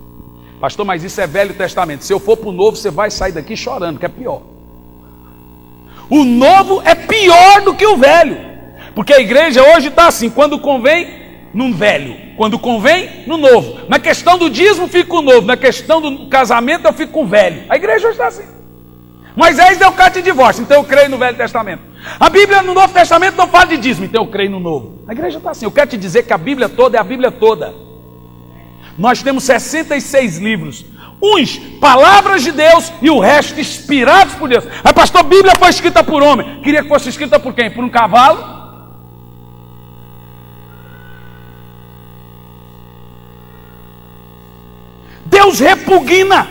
Speaker 1: Pastor, mas isso é Velho Testamento. Se eu for para o Novo, você vai sair daqui chorando, que é pior. O Novo é pior do que o Velho. Porque a igreja hoje está assim, quando convém, no velho, quando convém, no novo. Na questão do dízimo, fico com o novo. Na questão do casamento, eu fico com o velho. A igreja hoje está assim. Moisés deu carta de divórcio, então eu creio no Velho Testamento. A Bíblia no Novo Testamento não fala de dízimo, então eu creio no Novo. A igreja está assim. Eu quero te dizer que a Bíblia toda é a Bíblia toda. Nós temos 66 livros. Uns, palavras de Deus, e o resto inspirados por Deus. Aí, pastor, a Bíblia foi escrita por homem. Queria que fosse escrita por quem? Por um cavalo? Deus repugna.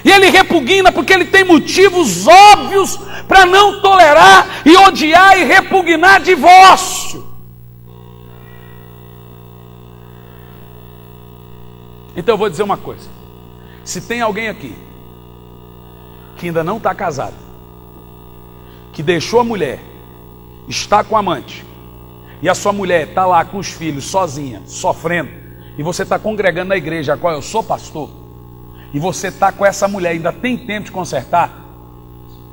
Speaker 1: E Ele repugna porque Ele tem motivos óbvios para não tolerar e odiar e repugnar divórcio. Então eu vou dizer uma coisa. Se tem alguém aqui que ainda não está casado, que deixou a mulher, está com a amante, e a sua mulher está lá com os filhos sozinha, sofrendo, e você está congregando na igreja a qual eu sou pastor, e você está com essa mulher, ainda tem tempo de consertar,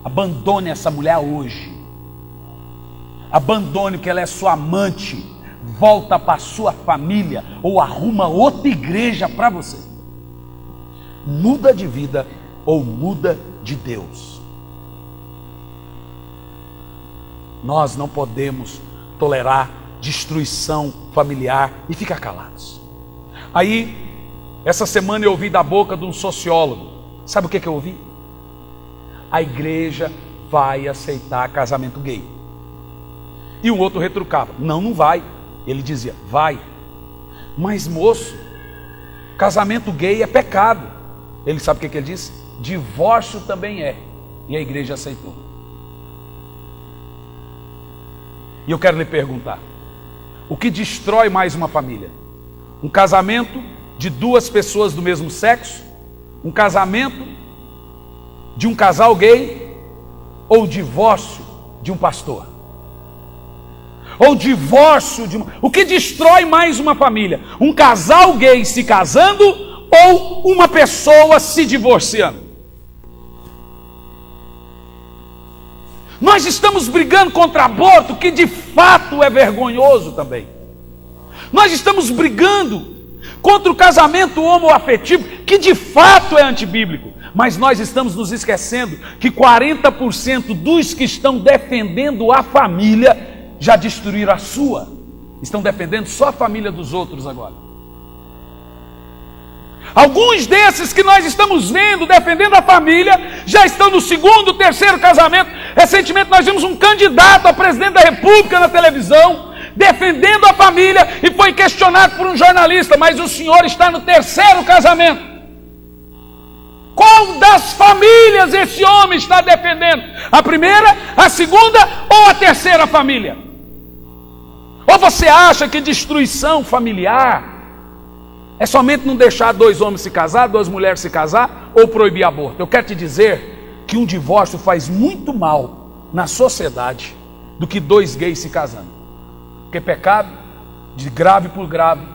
Speaker 1: abandone essa mulher hoje. Abandone, que ela é sua amante. Volta para a sua família, ou arruma outra igreja para você. Muda de vida ou muda de Deus. Nós não podemos tolerar destruição familiar e ficar calados. Aí, essa semana eu ouvi da boca de um sociólogo. Sabe o que eu ouvi? A igreja vai aceitar casamento gay. E um outro retrucava: não vai. Ele dizia: vai. Mas moço, casamento gay é pecado. Ele sabe o que ele disse? Divórcio também é. E a igreja aceitou. E eu quero lhe perguntar: o que destrói mais uma família? Um casamento de 2 pessoas do mesmo sexo? Um casamento de um casal gay? Ou o divórcio de um pastor? Ou o divórcio de uma... O que destrói mais uma família? Um casal gay se casando ou uma pessoa se divorciando? Nós estamos brigando contra aborto, que de fato é vergonhoso também. Nós estamos brigando contra o casamento homoafetivo, que de fato é antibíblico. Mas nós estamos nos esquecendo que 40% dos que estão defendendo a família já destruíram a sua. Estão defendendo só a família dos outros agora. Alguns desses que nós estamos vendo defendendo a família já estão no 2º, 3º casamento. Recentemente nós vimos um candidato a presidente da República na televisão defendendo a família e foi questionado por um jornalista: mas o senhor está no 3º casamento. Qual das famílias esse homem está defendendo? A primeira, a segunda ou a terceira família? Ou você acha que destruição familiar é somente não deixar dois homens se casar, duas mulheres se casar, ou proibir aborto? Eu quero te dizer que um divórcio faz muito mal na sociedade do que dois gays se casando. Porque pecado, de grave por grave,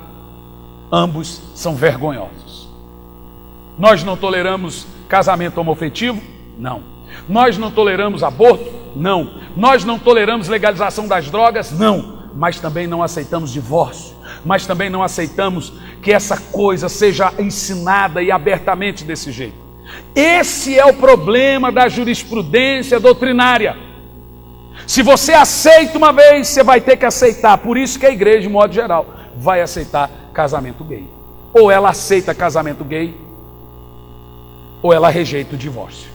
Speaker 1: ambos são vergonhosos. Nós não toleramos casamento homoafetivo? Não. Nós não toleramos aborto? Não. Nós não toleramos legalização das drogas? Não. Mas também não aceitamos divórcio. Mas também não aceitamos que essa coisa seja ensinada e abertamente desse jeito. Esse é o problema da jurisprudência doutrinária. Se você aceita uma vez, você vai ter que aceitar. Por isso que a igreja, de modo geral, vai aceitar casamento gay. Ou ela aceita casamento gay, ou ela rejeita o divórcio.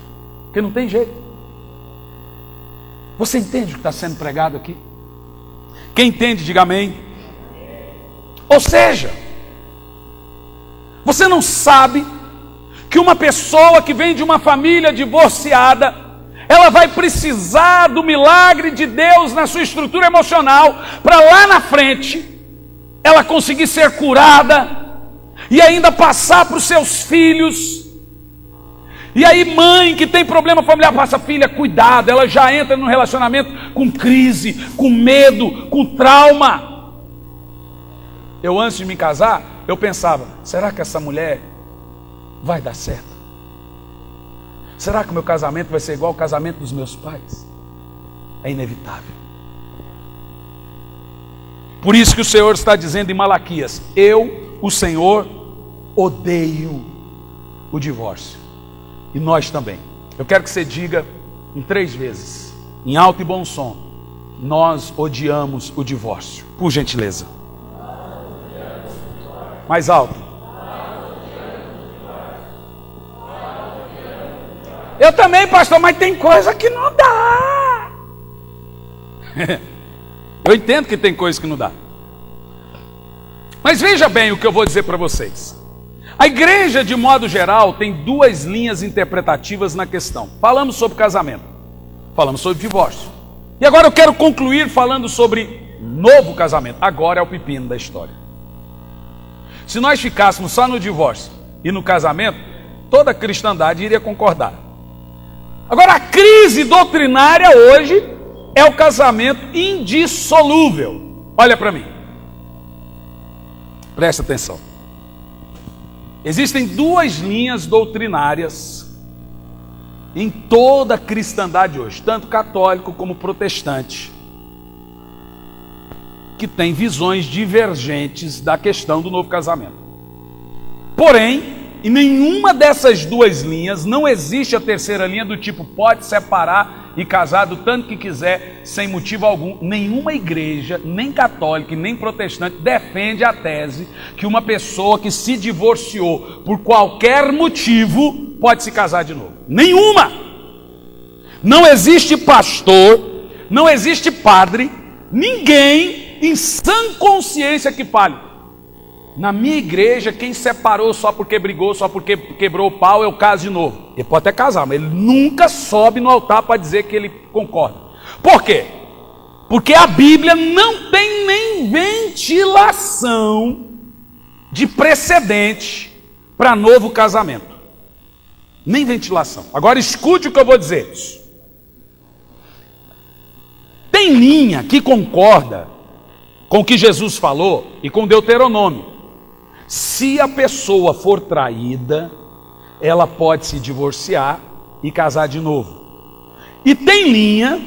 Speaker 1: Porque não tem jeito. Você entende o que está sendo pregado aqui? Quem entende, diga amém. Ou seja, você não sabe que uma pessoa que vem de uma família divorciada, ela vai precisar do milagre de Deus na sua estrutura emocional, para lá na frente, ela conseguir ser curada, e ainda passar para os seus filhos. E aí mãe que tem problema familiar, passa, filha, cuidado, ela já entra no relacionamento com crise, com medo, com trauma. Eu antes de me casar, eu pensava, será que essa mulher vai dar certo? Será que o meu casamento vai ser igual ao casamento dos meus pais? É inevitável. Por isso que o Senhor está dizendo em Malaquias, eu, o Senhor, odeio o divórcio. E nós também. Eu quero que você diga em 3 vezes, em alto e bom som, nós odiamos o divórcio. Por gentileza. Mais alto. Eu também, pastor, mas tem coisa que não dá. Eu entendo que tem coisa que não dá. Mas veja bem o que eu vou dizer para vocês. A igreja, de modo geral, tem 2 linhas interpretativas na questão. Falamos sobre casamento, falamos sobre divórcio. E agora eu quero concluir falando sobre novo casamento. Agora é o pepino da história. Se nós ficássemos só no divórcio e no casamento, toda a cristandade iria concordar. Agora, a crise doutrinária hoje é o casamento indissolúvel. Olha para mim. Presta atenção. Existem 2 linhas doutrinárias em toda a cristandade hoje, tanto católico como protestante, que tem visões divergentes da questão do novo casamento. Porém, em nenhuma dessas 2 linhas não existe a terceira linha do tipo pode separar e casar do tanto que quiser sem motivo algum. Nenhuma igreja, nem católica e nem protestante, defende a tese que uma pessoa que se divorciou por qualquer motivo pode se casar de novo. Nenhuma! Não existe pastor, não existe padre, ninguém em sã consciência que fale. Na minha igreja, quem separou só porque brigou, só porque quebrou o pau, eu caso de novo. Ele pode até casar, mas ele nunca sobe no altar para dizer que ele concorda. Por quê? Porque a Bíblia não tem nem ventilação de precedente para novo casamento. Nem ventilação. Agora escute o que eu vou dizer. Tem linha que concorda com o que Jesus falou e com Deuteronômio. Se a pessoa for traída, ela pode se divorciar e casar de novo. E tem linha,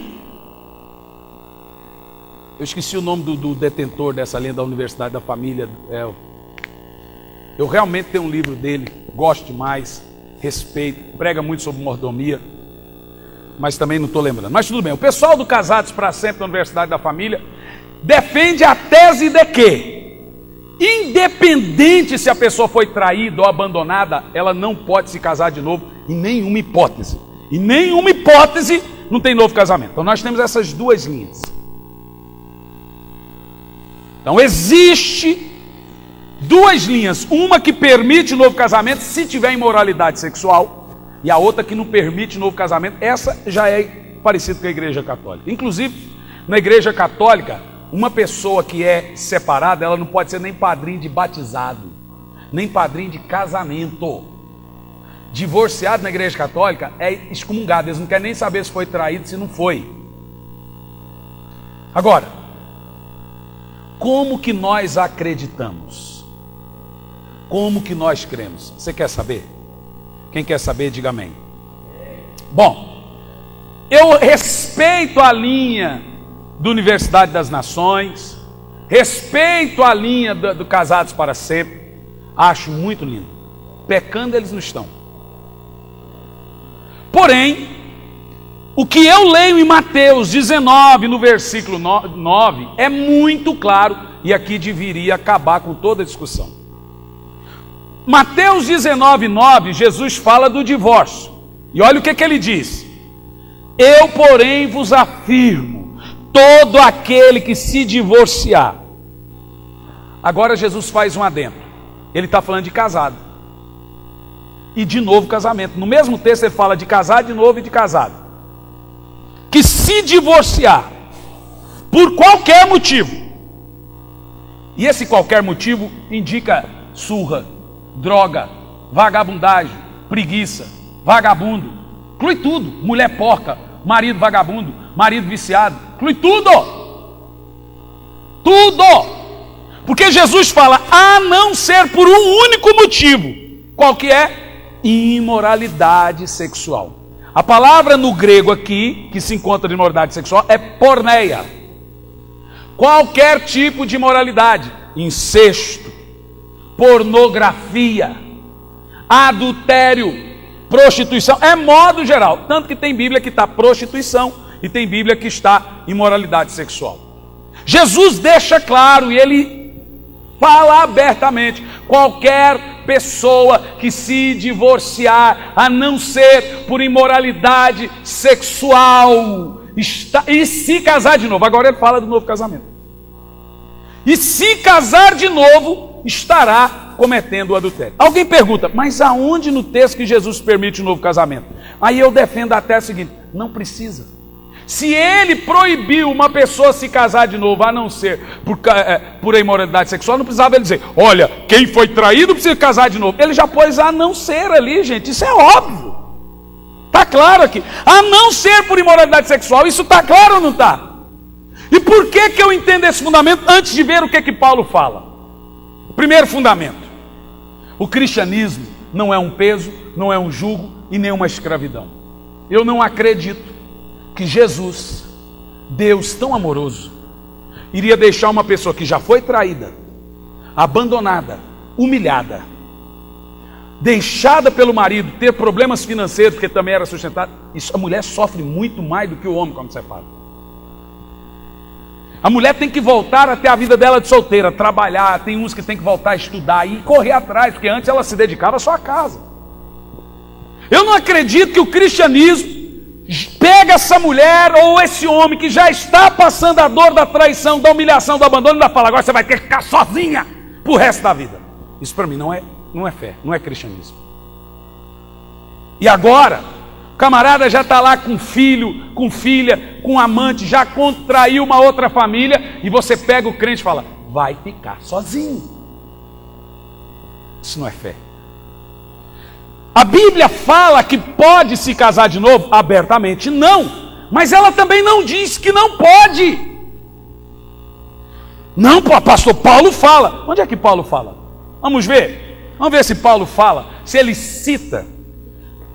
Speaker 1: eu esqueci o nome do detentor dessa linha da Universidade da Família. Eu realmente tenho um livro dele, gosto demais, respeito, prega muito sobre mordomia, mas também não estou lembrando. Mas tudo bem, o pessoal do Casados para Sempre da Universidade da Família defende a tese de que, independente se a pessoa foi traída ou abandonada, ela não pode se casar de novo em nenhuma hipótese. Em nenhuma hipótese não tem novo casamento. Então nós temos essas 2 linhas. Então existe 2 linhas. Uma que permite o novo casamento se tiver imoralidade sexual. e a outra que não permite novo casamento. Essa já é parecida com a Igreja Católica. Inclusive, na Igreja Católica, uma pessoa que é separada, ela não pode ser nem padrinho de batizado, nem padrinho de casamento. Divorciado na Igreja Católica é excomungado, eles não querem nem saber se foi traído, se não foi. Agora, como que nós acreditamos? Como que nós cremos? Você quer saber? Quem quer saber, diga amém. Bom, eu respeito a linha da Universidade das Nações, respeito a linha do Casados para Sempre, acho muito lindo. Pecando eles não estão. Porém, o que eu leio em Mateus 19, no versículo 9, é muito claro, e aqui deveria acabar com toda a discussão. Mateus 19, 9, Jesus fala do divórcio. E olha o que ele diz: eu, porém, vos afirmo, todo aquele que se divorciar. Agora Jesus faz um adendo. Ele está falando de casado. E de novo casamento. No mesmo texto ele fala de casado de novo e de casado. Que se divorciar por qualquer motivo, e esse qualquer motivo indica surra, droga, vagabundagem, preguiça, vagabundo, inclui tudo, mulher porca, marido vagabundo, marido viciado, inclui tudo, porque Jesus fala, a não ser por um único motivo, qual que é? Imoralidade sexual. A palavra no grego aqui, que se encontra de imoralidade sexual, é porneia. Qualquer tipo de imoralidade, incesto, pornografia, adultério, prostituição, é modo geral. Tanto que tem Bíblia que está prostituição e tem Bíblia que está imoralidade sexual. Jesus deixa claro e ele fala abertamente, qualquer pessoa que se divorciar, a não ser por imoralidade sexual, e se casar de novo, agora ele fala do novo casamento, e se casar de novo, estará cometendo o adultério. Alguém pergunta, mas aonde no texto que Jesus permite o novo casamento? Aí eu defendo até o seguinte, não precisa. Se ele proibiu uma pessoa se casar de novo, a não ser por imoralidade sexual, não precisava ele dizer, olha, quem foi traído precisa casar de novo. Ele já pôs a não ser ali, gente, isso é óbvio. Está claro aqui. A não ser por imoralidade sexual, isso está claro ou não está? E por que eu entendo esse fundamento antes de ver o que Paulo fala? Primeiro fundamento, o cristianismo não é um peso, não é um jugo e nem uma escravidão. Eu não acredito que Jesus, Deus tão amoroso, iria deixar uma pessoa que já foi traída, abandonada, humilhada, deixada pelo marido, ter problemas financeiros, porque também era sustentada. Isso, a mulher sofre muito mais do que o homem quando separa. A mulher tem que voltar até a vida dela de solteira, trabalhar, tem uns que tem que voltar a estudar e correr atrás, porque antes ela se dedicava só à casa. Eu não acredito que o cristianismo pega essa mulher ou esse homem que já está passando a dor da traição, da humilhação, do abandono, e ainda fala, agora você vai ter que ficar sozinha pro resto da vida. Isso para mim não é fé, não é cristianismo. E agora, o camarada já está lá com filho, com filha, com amante, já contraiu uma outra família, e você pega o crente e fala, vai ficar sozinho. Isso não é fé. A Bíblia fala que pode se casar de novo? Abertamente não. Mas ela também não diz que não pode. Não, pastor Paulo fala. Onde é que Paulo fala? Vamos ver. Vamos ver se Paulo fala, se ele cita.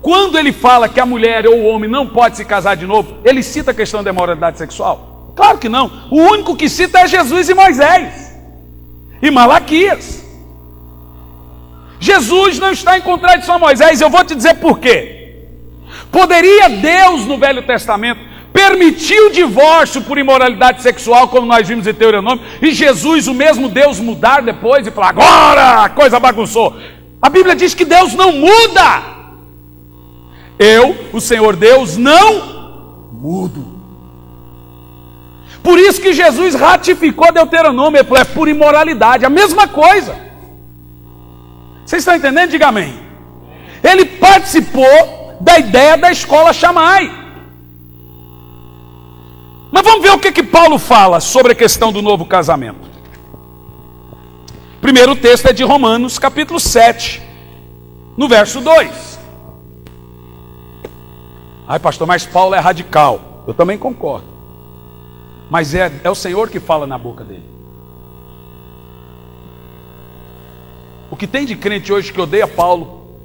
Speaker 1: Quando ele fala que a mulher ou o homem não pode se casar de novo, ele cita a questão da imoralidade sexual? Claro que não. O único que cita é Jesus e Moisés. E Malaquias. Jesus não está em contradição a Moisés, eu vou te dizer por quê. Poderia Deus no Velho Testamento permitir o divórcio por imoralidade sexual, como nós vimos em Deuteronômio, e Jesus, o mesmo Deus, mudar depois e falar, agora a coisa bagunçou? A Bíblia diz que Deus não muda. Eu, o Senhor Deus, não mudo. Por isso que Jesus ratificou Deuteronômio, ele falou, é por imoralidade, a mesma coisa. Vocês estão entendendo? Diga amém. Ele participou da ideia da escola Shammai. Mas vamos ver o que Paulo fala sobre a questão do novo casamento. O primeiro texto é de Romanos, capítulo 7, no verso 2. Ai, pastor, mas Paulo é radical. Eu também concordo. Mas é o Senhor que fala na boca dele. O que tem de crente hoje que odeia Paulo?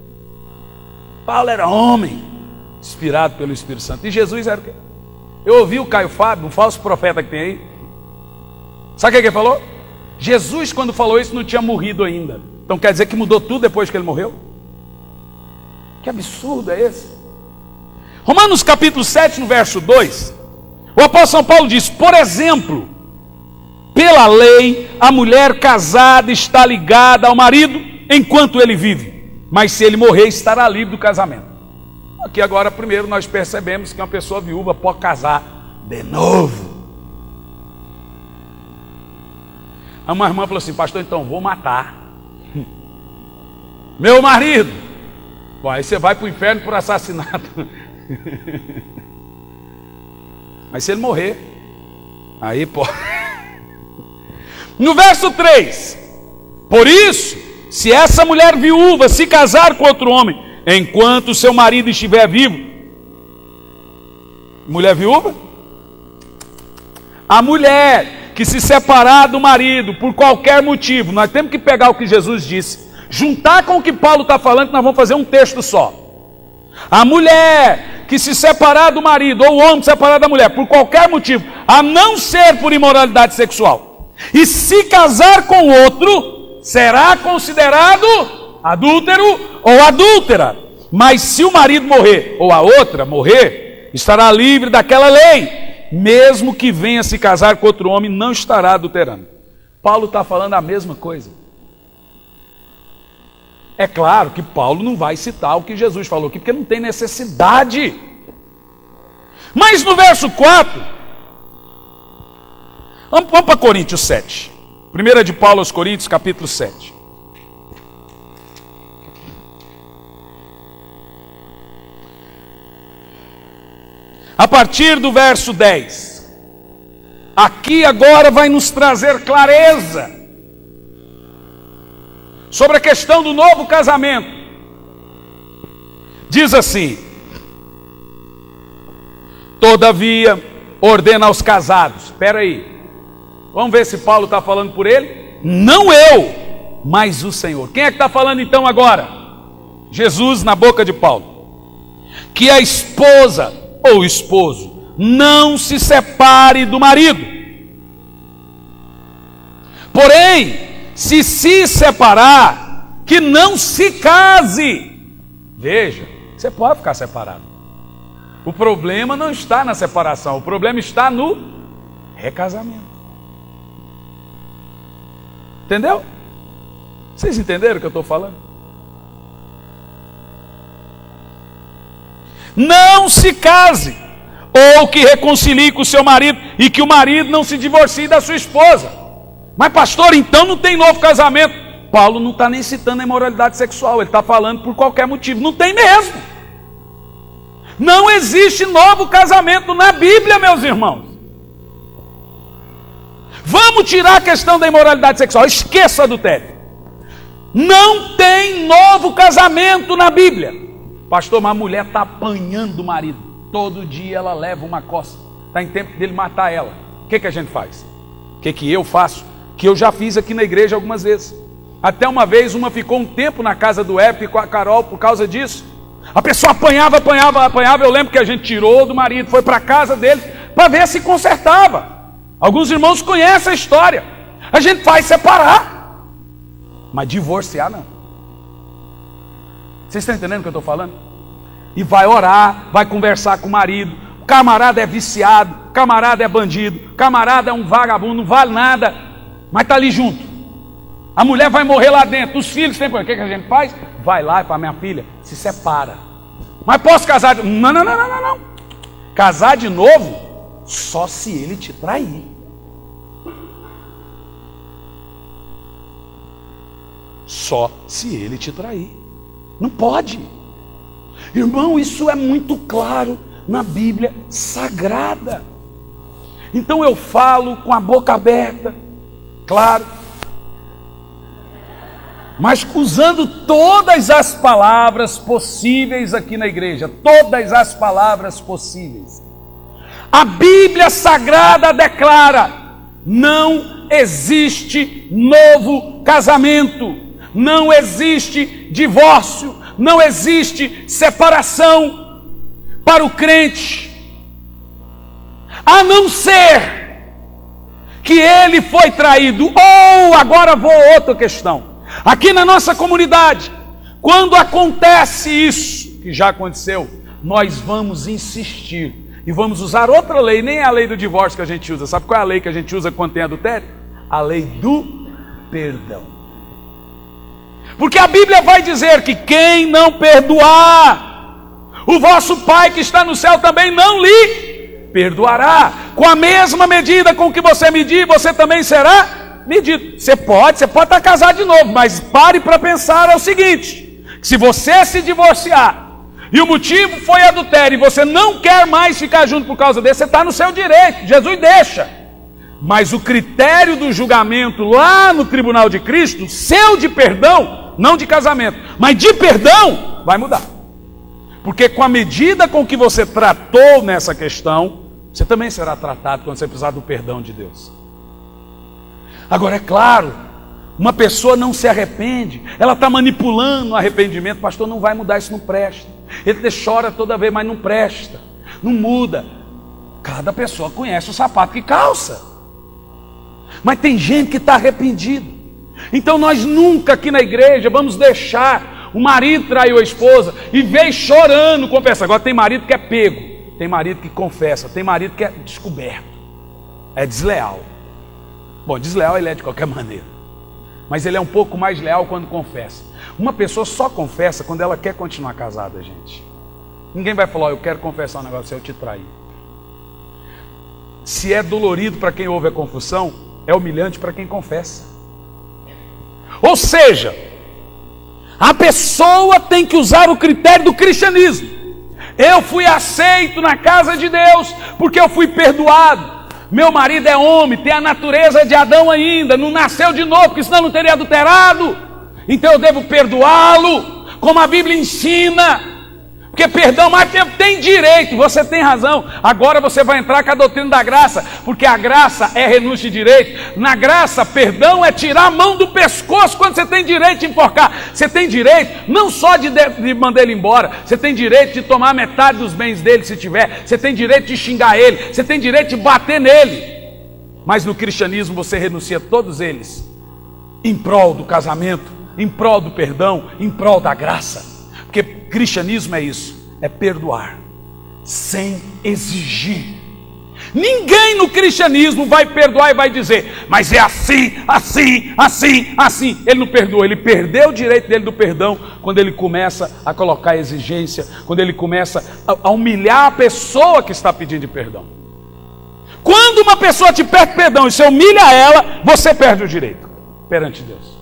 Speaker 1: Paulo era homem, inspirado pelo Espírito Santo. E Jesus era o quê? Eu ouvi o Caio Fábio, um falso profeta que tem aí. Sabe o que ele falou? Jesus, quando falou isso, não tinha morrido ainda. Então quer dizer que mudou tudo depois que ele morreu? Que absurdo é esse? Romanos capítulo 7, no verso 2, o apóstolo São Paulo diz: por exemplo, pela lei, a mulher casada está ligada ao marido enquanto ele vive, mas se ele morrer, estará livre do casamento. Aqui agora, primeiro, nós percebemos que uma pessoa viúva pode casar de novo. Uma irmã falou assim: pastor, então vou matar meu marido. Bom, aí você vai para o inferno por assassinato. Mas se ele morrer, aí pode. No verso 3: por isso, se essa mulher viúva se casar com outro homem, enquanto seu marido estiver vivo, mulher viúva? A mulher que se separar do marido por qualquer motivo, nós temos que pegar o que Jesus disse, juntar com o que Paulo está falando, que nós vamos fazer um texto só. A mulher que se separar do marido, ou o homem separar da mulher, por qualquer motivo, a não ser por imoralidade sexual, e se casar com outro, será considerado adúltero ou adúltera. Mas se o marido morrer, ou a outra morrer, estará livre daquela lei. Mesmo que venha se casar com outro homem, não estará adulterando. Paulo está falando a mesma coisa. É claro que Paulo não vai citar o que Jesus falou aqui, porque não tem necessidade. Mas no verso 4, vamos para Coríntios 7. Primeira de Paulo aos Coríntios, capítulo 7. A partir do verso 10. Aqui agora vai nos trazer clareza sobre a questão do novo casamento. Diz assim: todavia, ordena aos casados. Espera aí, vamos ver se Paulo está falando por ele? Não eu, mas o Senhor. Quem é que está falando então agora? Jesus na boca de Paulo. Que a esposa ou esposo não se separe do marido. Porém, se separar, que não se case. Veja, você pode ficar separado. O problema não está na separação, o problema está no recasamento. Entendeu? Vocês entenderam o que eu estou falando? Não se case, ou que reconcilie com o seu marido, e que o marido não se divorcie da sua esposa. Mas pastor, então não tem novo casamento. Paulo não está nem citando a imoralidade sexual, ele está falando por qualquer motivo. Não tem mesmo. Não existe novo casamento na Bíblia, meus irmãos. Vamos tirar a questão da imoralidade sexual, esqueça o adultério. Não tem novo casamento na Bíblia. Pastor, mas a mulher está apanhando o marido. Todo dia ela leva uma coça. Está em tempo dele matar ela. O que a gente faz? O que eu faço? Que eu já fiz aqui na igreja algumas vezes. Até uma vez uma ficou um tempo na casa do F com a Carol por causa disso. A pessoa apanhava. Eu lembro que a gente tirou do marido, foi para a casa dele para ver se consertava. Alguns irmãos conhecem a história. A gente faz separar, mas divorciar não. Vocês estão entendendo o que eu estou falando? E vai orar, vai conversar com o marido. O camarada é viciado, o camarada é bandido, o camarada é um vagabundo, não vale nada, mas está ali junto. A mulher vai morrer lá dentro, os filhos têm problema. O que a gente faz? Vai lá para minha filha, se separa. Mas posso casar? Não. Casar de novo, só se ele te trair. Só se ele te trair. Não pode. Irmão, isso é muito claro na Bíblia Sagrada. Então eu falo com a boca aberta, claro, mas usando todas as palavras possíveis aqui na igreja, todas as palavras possíveis. A Bíblia Sagrada declara: não existe novo casamento, não existe divórcio, não existe separação para o crente, a não ser que ele foi traído. Ou agora vou a outra questão. Aqui na nossa comunidade, quando acontece isso, que já aconteceu, nós vamos insistir e vamos usar outra lei, nem é a lei do divórcio que a gente usa. Sabe qual é a lei que a gente usa quando tem adultério? A lei do perdão. Porque a Bíblia vai dizer que quem não perdoar, o vosso Pai que está no céu também não lhe perdoará. Com a mesma medida com que você medir, você também será medido. Você pode estar casado de novo, mas pare para pensar é o seguinte: se você se divorciar e o motivo foi adultério e você não quer mais ficar junto por causa desse, você está no seu direito, Jesus deixa. Mas o critério do julgamento lá no tribunal de Cristo, seu de perdão, não de casamento, mas de perdão, vai mudar. Porque com a medida com que você tratou nessa questão, você também será tratado quando você precisar do perdão de Deus. Agora, é claro, uma pessoa não se arrepende, ela está manipulando o arrependimento. Pastor, não vai mudar, isso não presta. Ele chora toda vez, mas não presta, não muda. Cada pessoa conhece o sapato que calça. Mas tem gente que está arrependido. Então nós nunca aqui na igreja vamos deixar o marido trair a esposa e veio chorando, confessa. Agora tem marido que é pego, tem marido que confessa, tem marido que é descoberto, é desleal. Bom, desleal ele é de qualquer maneira, mas ele é um pouco mais leal quando confessa. Uma pessoa só confessa quando ela quer continuar casada, gente. Ninguém vai falar: eu quero confessar um negócio, eu te traí. Se é dolorido para quem ouve a confissão, é humilhante para quem confessa. Ou seja, a pessoa tem que usar o critério do cristianismo. Eu fui aceito na casa de Deus porque eu fui perdoado. Meu marido é homem, tem a natureza de Adão ainda, não nasceu de novo, porque senão não teria adulterado. Então eu devo perdoá-lo, como a Bíblia ensina. Porque perdão, mas tem direito, você tem razão. Agora você vai entrar com a doutrina da graça, porque a graça é renúncia de direito. Na graça, perdão é tirar a mão do pescoço quando você tem direito de enforcar. Você tem direito não só de mandar ele embora, você tem direito de tomar metade dos bens dele se tiver, você tem direito de xingar ele, você tem direito de bater nele. Mas no cristianismo você renuncia a todos eles, em prol do casamento, em prol do perdão, em prol da graça. Porque cristianismo é isso, é perdoar, sem exigir. Ninguém no cristianismo vai perdoar e vai dizer: mas é assim, assim, assim, assim. Ele não perdoa, ele perdeu o direito dele do perdão quando ele começa a colocar exigência, quando ele começa a humilhar a pessoa que está pedindo perdão. Quando uma pessoa te pede perdão e você humilha ela, você perde o direito perante Deus.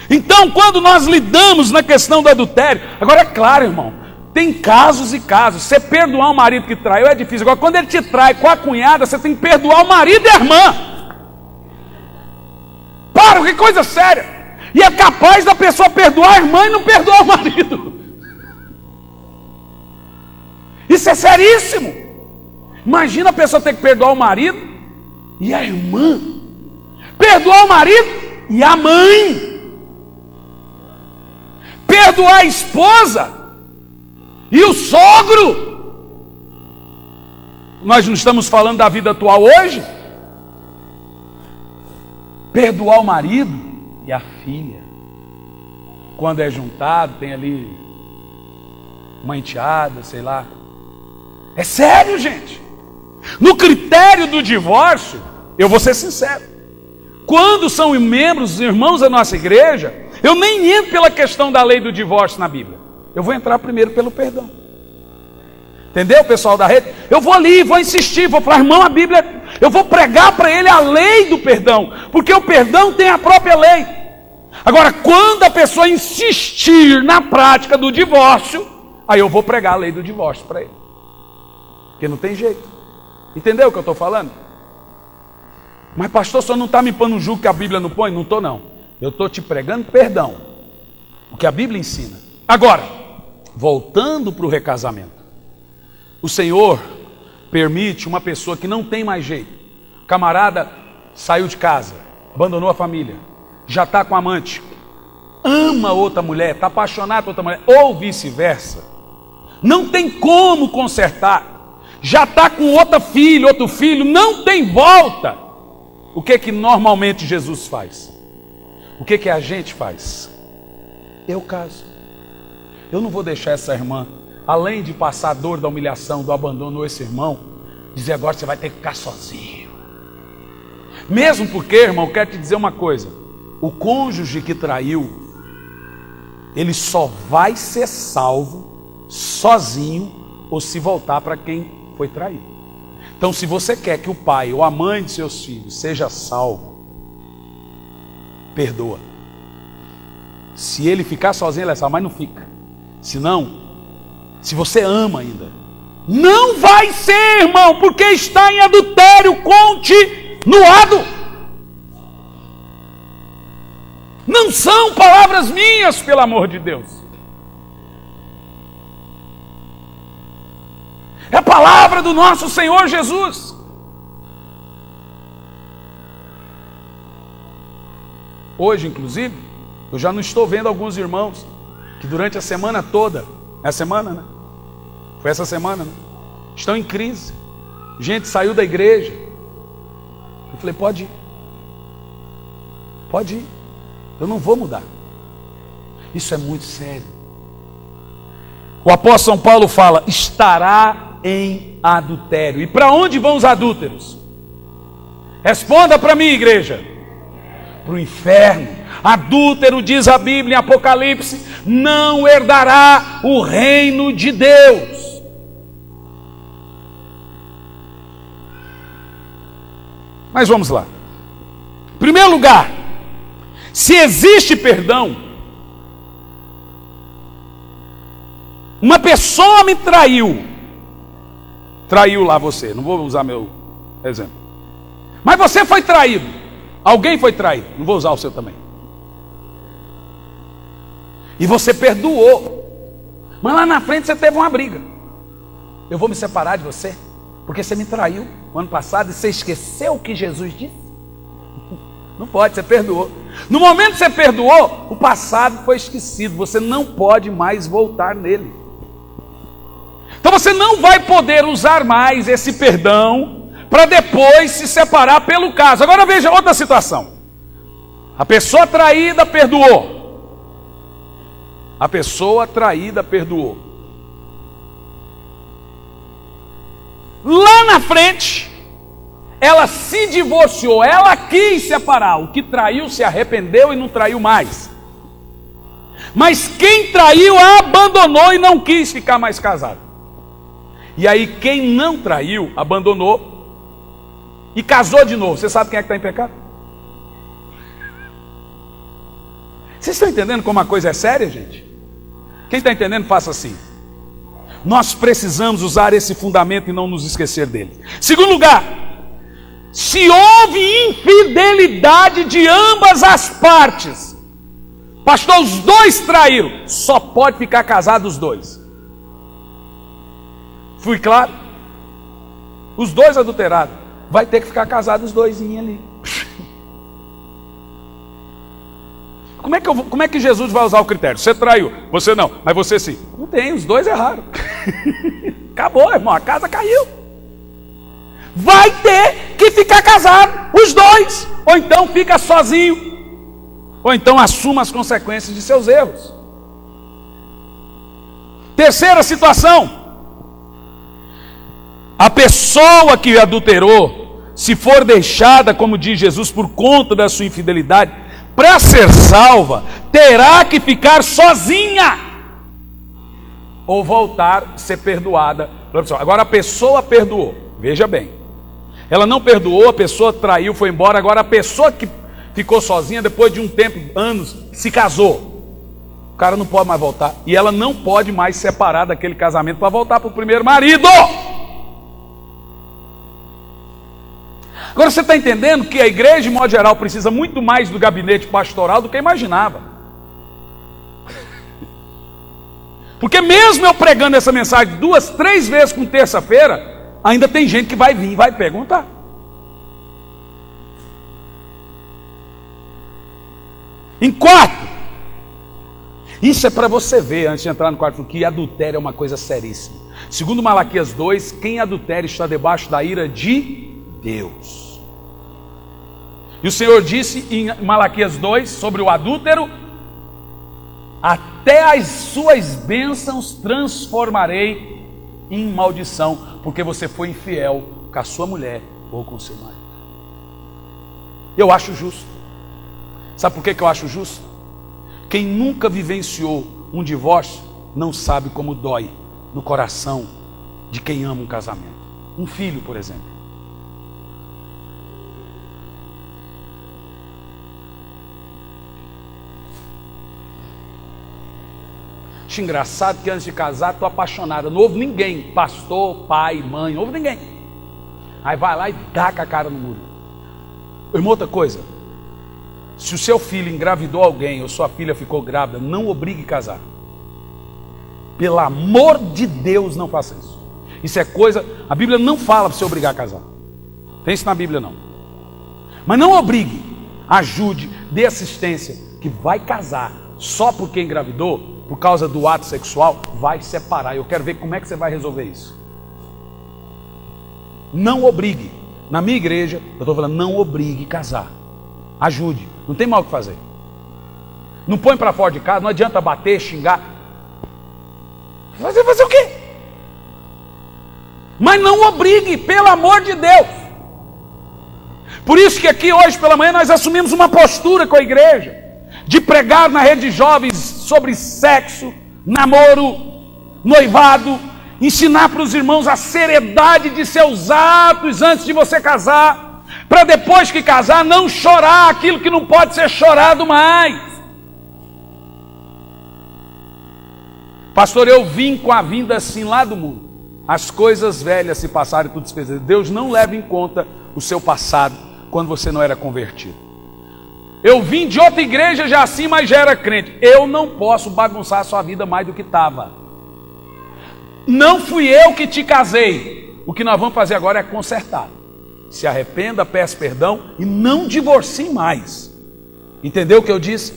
Speaker 1: Então, quando nós lidamos na questão do adultério, agora é claro, irmão, tem casos e casos. Você perdoar um marido que traiu é difícil. Agora, quando ele te trai com a cunhada, você tem que perdoar o marido e a irmã. Para, que coisa séria. E é capaz da pessoa perdoar a irmã e não perdoar o marido. Isso é seríssimo. Imagina a pessoa ter que perdoar o marido e a irmã, perdoar o marido e a mãe, perdoar a esposa e o sogro. Nós não estamos falando da vida atual hoje? Perdoar o marido e a filha. Quando é juntado, tem ali uma enteada, sei lá. É sério, gente. No critério do divórcio, eu vou ser sincero, quando são membros, irmãos da nossa igreja, eu nem entro pela questão da lei do divórcio na Bíblia. Eu vou entrar primeiro pelo perdão. Entendeu, pessoal da rede? Eu vou ali, vou insistir, vou falar: irmão, a Bíblia, eu vou pregar para ele a lei do perdão, porque o perdão tem a própria lei. Agora, quando a pessoa insistir na prática do divórcio, Aí eu vou pregar a lei do divórcio para ele. Porque não tem jeito. Entendeu o que eu estou falando? Mas pastor, só não está me pondo um jugo que a Bíblia não põe? Não estou não. Eu estou te pregando perdão. O que a Bíblia ensina. Agora, voltando para o recasamento. O Senhor permite uma pessoa que não tem mais jeito. Camarada saiu de casa, abandonou a família, já está com amante, ama outra mulher, está apaixonado por outra mulher, ou vice-versa. Não tem como consertar. Já está com outro filho, não tem volta. O que normalmente Jesus faz? O que a gente faz? Eu caso. Eu não vou deixar essa irmã, além de passar a dor da humilhação, do abandono, esse irmão, dizer agora você vai ter que ficar sozinho. Mesmo porque, irmão, eu quero te dizer uma coisa. O cônjuge que traiu, ele só vai ser salvo sozinho ou se voltar para quem foi traído. Então, se você quer que o pai ou a mãe de seus filhos seja salvo, perdoa. Se ele ficar sozinho, ele é salvo, mas não fica. Senão, se você ama ainda, não vai ser, irmão, porque está em adultério continuado. Não são palavras minhas, pelo amor de Deus. É a palavra do nosso Senhor Jesus. Hoje, inclusive, eu já não estou vendo alguns irmãos que durante a semana toda, é a semana, né? Foi essa semana, né? Estão em crise. Gente saiu da igreja. Eu falei, pode ir. Pode ir. Eu não vou mudar. Isso é muito sério. O apóstolo São Paulo fala, estará em adultério. E para onde vão os adúlteros? Responda para mim, igreja. Para o inferno. Adúltero, diz a Bíblia em Apocalipse, não herdará o reino de Deus. Mas vamos lá. Em primeiro lugar, se existe perdão, uma pessoa me traiu lá você, não vou usar meu exemplo, mas você foi traído, alguém foi traído, não vou usar o seu também, e você perdoou, mas lá na frente você teve uma briga. Eu vou me separar de você porque você me traiu no ano passado e você esqueceu o que Jesus disse? Não pode, você perdoou. No momento que você perdoou, o passado foi esquecido, você não pode mais voltar nele. Então você não vai poder usar mais esse perdão para depois se separar pelo caso. Agora veja outra situação. A pessoa traída perdoou. A pessoa traída perdoou. Lá na frente, ela se divorciou, ela quis separar. O que traiu se arrependeu e não traiu mais. Mas quem traiu a abandonou e não quis ficar mais casado. E aí quem não traiu, abandonou e casou de novo. Você sabe quem é que está em pecado? Vocês estão entendendo como a coisa é séria, gente? Quem está entendendo, faça assim. Nós precisamos usar esse fundamento e não nos esquecer dele. Segundo lugar, se houve infidelidade de ambas as partes, pastor, os dois traíram, só pode ficar casado os dois. Fui claro? Os dois adulterados, vai ter que ficar casado os doisinhos ali. Como é que Jesus vai usar o critério? Você traiu, você não, mas você sim. Não tem, os dois erraram. Acabou, irmão, a casa caiu. Vai ter que ficar casado, os dois. Ou então fica sozinho. Ou então assuma as consequências de seus erros. Terceira situação. A pessoa que adulterou, se for deixada, como diz Jesus, por conta da sua infidelidade, para ser salva, terá que ficar sozinha. Ou voltar a ser perdoada. Agora a pessoa perdoou. Veja bem. Ela não perdoou, a pessoa traiu, foi embora. Agora a pessoa que ficou sozinha, depois de um tempo, anos, se casou. O cara não pode mais voltar. E ela não pode mais separar daquele casamento para voltar para o primeiro marido. Agora você está entendendo que a igreja, de modo geral, precisa muito mais do gabinete pastoral do que imaginava. Porque mesmo eu pregando essa mensagem 2, 3 vezes com terça-feira, ainda tem gente que vai vir e vai perguntar. Em quarto, isso é para você ver, antes de entrar no quarto, que adultério é uma coisa seríssima. Segundo Malaquias 2, quem adultera está debaixo da ira de Deus. E o Senhor disse em Malaquias 2 sobre o adúltero: até as suas bênçãos transformarei em maldição, porque você foi infiel com a sua mulher ou com o seu marido. Eu acho justo. Sabe por que eu acho justo? Quem nunca vivenciou um divórcio não sabe como dói no coração de quem ama um casamento. Um filho, por exemplo. Acho engraçado que antes de casar estou apaixonada. Não houve ninguém, pastor, pai, mãe, não houve ninguém. Aí vai lá e dá com a cara no muro. Irmão, outra coisa. Se o seu filho engravidou alguém ou sua filha ficou grávida, não obrigue a casar. Pelo amor de Deus, não faça isso. Isso é coisa, a Bíblia não fala para você obrigar a casar. Tem isso na Bíblia não. Mas não obrigue, ajude, dê assistência, que vai casar só porque engravidou, por causa do ato sexual, vai separar. Eu quero ver como é que você vai resolver isso. Não obrigue. Na minha igreja, eu estou falando, não obrigue a casar. Ajude, não tem mal o que fazer. Não põe para fora de casa, não adianta bater, xingar. Fazer o quê? Mas não obrigue, pelo amor de Deus. Por isso que aqui hoje pela manhã nós assumimos uma postura com a igreja, de pregar na rede de jovens sobre sexo, namoro, noivado, ensinar para os irmãos a seriedade de seus atos antes de você casar, para depois que casar não chorar aquilo que não pode ser chorado mais. Pastor, eu vim com a vinda assim lá do mundo. As coisas velhas se passaram e tudo se fez. Deus não leva em conta o seu passado quando você não era convertido. Eu vim de outra igreja já assim, mas já era crente. Eu não posso bagunçar a sua vida mais do que estava. Não fui eu que te casei. O que nós vamos fazer agora é consertar. Se arrependa, peça perdão e não divorcie mais. Entendeu o que eu disse?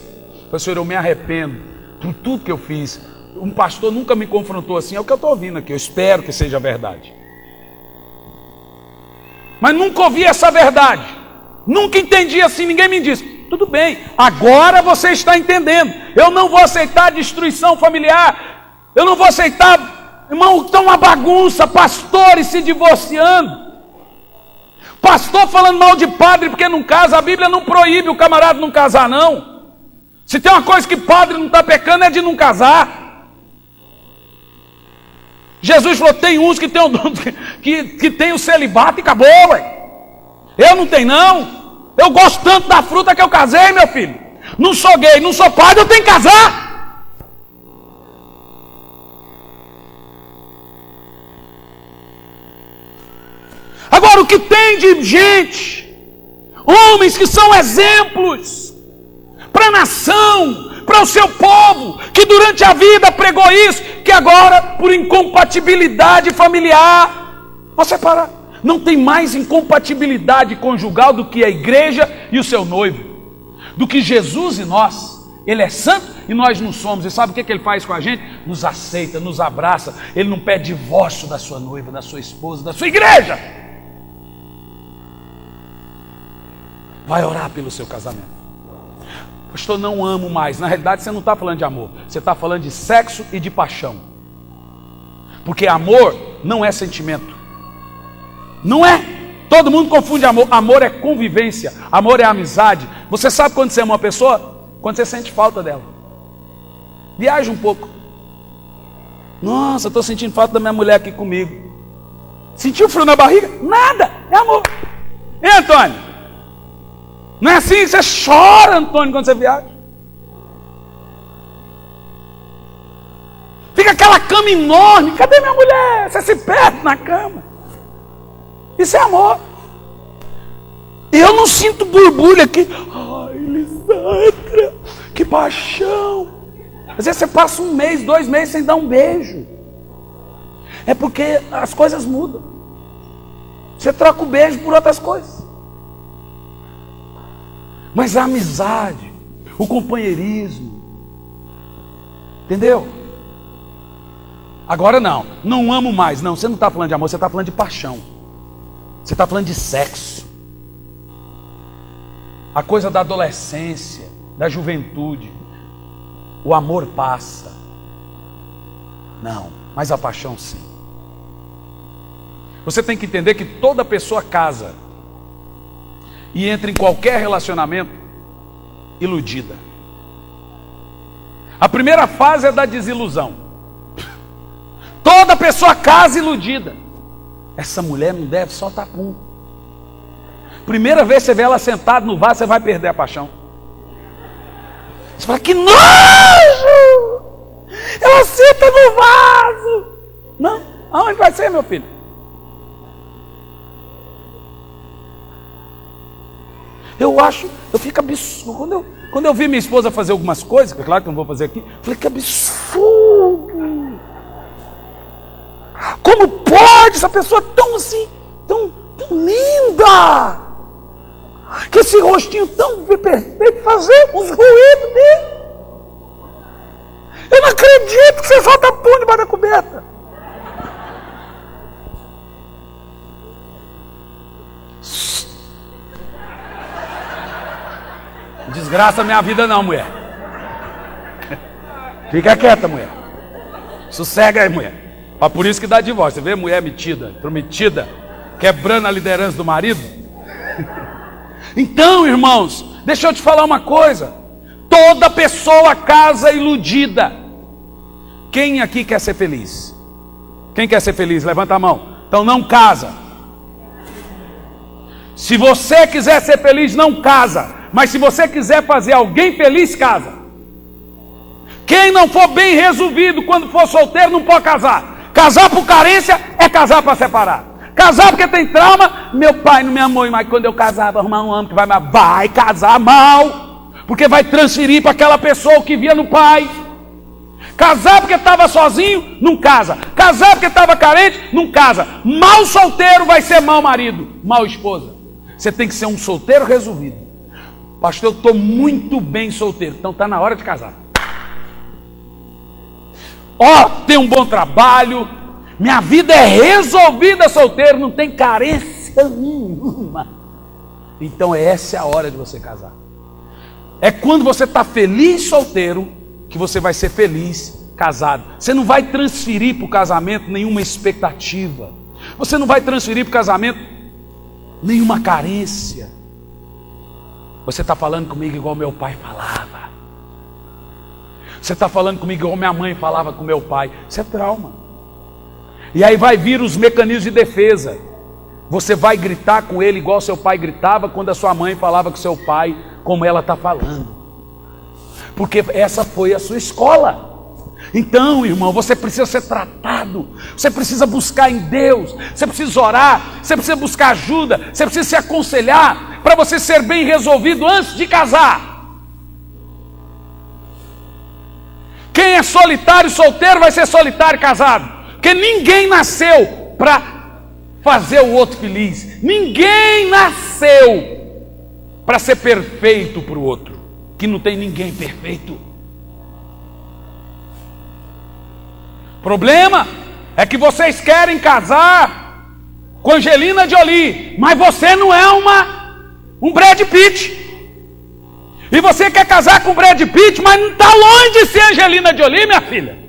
Speaker 1: Pastor, eu me arrependo por tudo que eu fiz. Um pastor nunca me confrontou assim, é o que eu estou ouvindo aqui. Eu espero que seja verdade. Mas nunca ouvi essa verdade. Nunca entendi assim, ninguém me disse. Tudo bem, agora você está entendendo. Eu não vou aceitar destruição familiar. Eu não vou aceitar, irmão, está uma bagunça, pastores se divorciando. Pastor falando mal de padre porque não casa. A Bíblia não proíbe o camarada não casar, não. Se tem uma coisa que padre não está pecando é de não casar. Jesus falou, tem uns que tem que tem o celibato e acabou, ué. Eu não tenho não. Eu gosto tanto da fruta que eu casei, meu filho. Não sou gay, não sou padre, eu tenho que casar. Agora, o que tem de gente, homens que são exemplos para a nação, para o seu povo, que durante a vida pregou isso, que agora, por incompatibilidade familiar, vou separar. Não tem mais incompatibilidade conjugal do que a igreja e o seu noivo, do que Jesus e nós. Ele é santo e nós não somos. E sabe o que ele faz com a gente? Nos aceita, nos abraça. Ele não pede divórcio da sua noiva, da sua esposa, da sua igreja. Vai orar pelo seu casamento. Pastor, não amo mais. Na realidade você não está falando de amor, você está falando de sexo e de paixão. Porque amor não é sentimento. Não é. Todo mundo confunde amor. Amor é convivência, amor é amizade. Você sabe quando você ama uma pessoa? Quando você sente falta dela. Viaja um pouco. Nossa, estou sentindo falta da minha mulher aqui comigo. Sentiu frio na barriga? Nada, é amor. E Antônio? Não é assim? Você chora, Antônio, quando você viaja. Fica aquela cama enorme. Cadê minha mulher? Você se perde na cama. Isso é amor. Eu não sinto borbulha aqui. Ai, Lisandra, que paixão. Às vezes você passa 1 mês, 2 meses sem dar um beijo. É porque as coisas mudam. Você troca o beijo por outras coisas. Mas a amizade, o companheirismo, entendeu? Agora não amo mais. Não, você não está falando de amor, você está falando de paixão. Você está falando de sexo. A coisa da adolescência, da juventude. O amor passa. Não, mas a paixão sim. Você tem que entender que toda pessoa casa e entra em qualquer relacionamento iludida. A primeira fase é da desilusão. Toda pessoa casa iludida. Essa mulher não deve só tapum. Primeira vez que você vê ela sentada no vaso, você vai perder a paixão. Você fala, que nojo! Ela senta no vaso. Não, aonde vai ser, meu filho? Eu fico absurdo. Quando eu vi minha esposa fazer algumas coisas, que é claro que eu não vou fazer aqui, eu falei, que absurdo! Como pode essa pessoa tão assim, tão linda, que esse rostinho tão perfeito fazer os ruídos dele? Eu não acredito que você solta pão debaixo da coberta. Desgraça minha vida não, mulher. Fica quieta, mulher. Sossega aí, mulher. Mas por isso que dá divórcio. Você vê mulher metida, prometida, quebrando a liderança do marido. Então, irmãos, deixa eu te falar uma coisa. Toda pessoa casa iludida. Quem aqui quer ser feliz? Quem quer ser feliz? Levanta a mão. Então não casa. Se você quiser ser feliz, não casa. Mas se você quiser fazer alguém feliz, casa. Quem não for bem resolvido quando for solteiro, não pode casar. Casar por carência é casar para separar. Casar porque tem trauma. Meu pai não me amou, mas quando eu casar, vou arrumar um homem que vai me amar. Vai casar mal, porque vai transferir para aquela pessoa que via no pai. Casar porque estava sozinho, não casa. Casar porque estava carente, não casa. Mal solteiro vai ser mau marido, mal esposa. Você tem que ser um solteiro resolvido. Pastor, eu estou muito bem solteiro, então está na hora de casar. Tem um bom trabalho, minha vida é resolvida solteiro, não tem carência nenhuma. Então essa é a hora de você casar. É quando você está feliz solteiro, que você vai ser feliz casado. Você não vai transferir para o casamento nenhuma expectativa. Você não vai transferir para o casamento nenhuma carência. Você está falando comigo igual meu pai falava. Você está falando comigo igual minha mãe falava com meu pai. Isso é trauma. E aí vai vir os mecanismos de defesa. Você vai gritar com ele igual seu pai gritava quando a sua mãe falava com seu pai, como ela está falando. Porque essa foi a sua escola. Então, irmão, você precisa ser tratado. Você precisa buscar em Deus. Você precisa orar. Você precisa buscar ajuda. Você precisa se aconselhar para você ser bem resolvido antes de casar. Quem é solitário solteiro vai ser solitário casado. Porque ninguém nasceu para fazer o outro feliz. Ninguém nasceu para ser perfeito para o outro. Que não tem ninguém perfeito. O problema é que vocês querem casar com Angelina Jolie, mas você não é um Brad Pitt. E você quer casar com Brad Pitt, mas não está longe de ser Angelina Jolie, minha filha.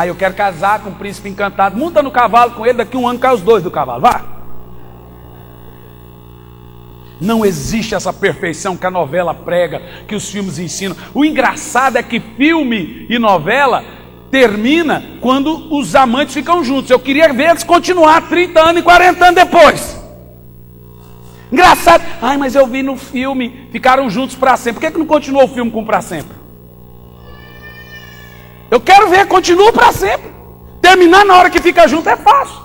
Speaker 1: Eu quero casar com o príncipe encantado. Monta no cavalo com ele, daqui 1 ano cai os 2 do cavalo, vá. Não existe essa perfeição que a novela prega, que os filmes ensinam. O engraçado é que filme e novela termina quando os amantes ficam juntos. Eu queria ver eles continuar 30 anos e 40 anos depois. Engraçado. Mas eu vi no filme, ficaram juntos para sempre. Por que não continuou o filme com para sempre? Eu quero ver, continua para sempre. Terminar na hora que fica junto é fácil.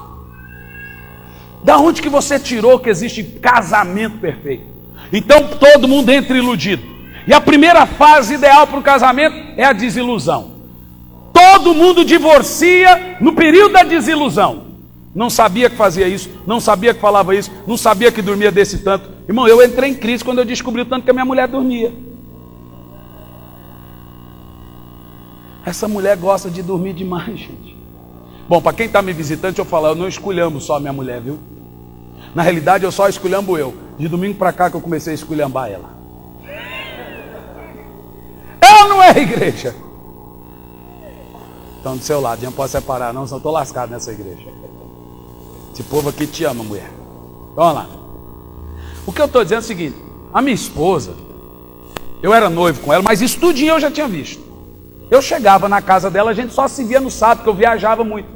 Speaker 1: Da onde que você tirou que existe casamento perfeito? Então todo mundo entra iludido. E a primeira fase ideal para o casamento é a desilusão. Todo mundo divorcia no período da desilusão. Não sabia que fazia isso, não sabia que falava isso, não sabia que dormia desse tanto. Irmão, eu entrei em crise quando eu descobri o tanto que a minha mulher dormia. Essa mulher gosta de dormir demais, gente. Bom, para quem está me visitando, deixa eu falar, eu não esculhambo só a minha mulher, viu? Na realidade, eu só esculhambo eu. De domingo para cá que eu comecei a esculhambar ela. Ela não é igreja. Então, do seu lado, não pode separar, não, senão eu estou lascado nessa igreja. Esse povo aqui te ama, mulher. Vamos lá. O que eu estou dizendo é o seguinte: a minha esposa, eu era noivo com ela, mas isso tudinho eu já tinha visto. Eu chegava na casa dela, a gente só se via no sábado, porque eu viajava muito.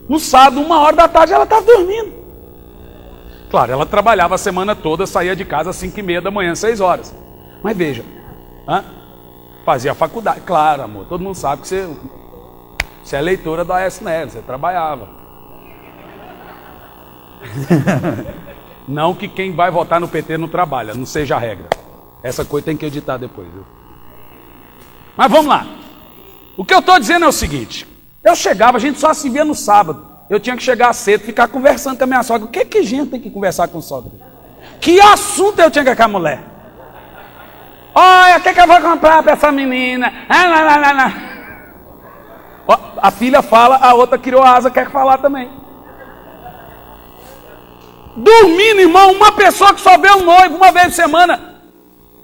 Speaker 1: No sábado, 1h da tarde, ela estava dormindo. Claro, ela trabalhava a semana toda, saía de casa às 5h30 da manhã, 6 horas. Mas veja, fazia faculdade. Claro, amor, todo mundo sabe que você é leitora da ASNL, você trabalhava. Não que quem vai votar no PT não trabalha, não seja a regra. Essa coisa tem que editar depois, viu? Mas vamos lá. O que eu estou dizendo é o seguinte: eu chegava, a gente só se via no sábado. Eu tinha que chegar cedo, ficar conversando com a minha sogra. O que a gente tem que conversar com a sogra? Que assunto eu tinha com a mulher? Olha, o que eu vou comprar para essa menina? A filha fala, a outra criou asa, quer falar também. Dormindo, irmão, uma pessoa que só vê o noivo uma vez por semana.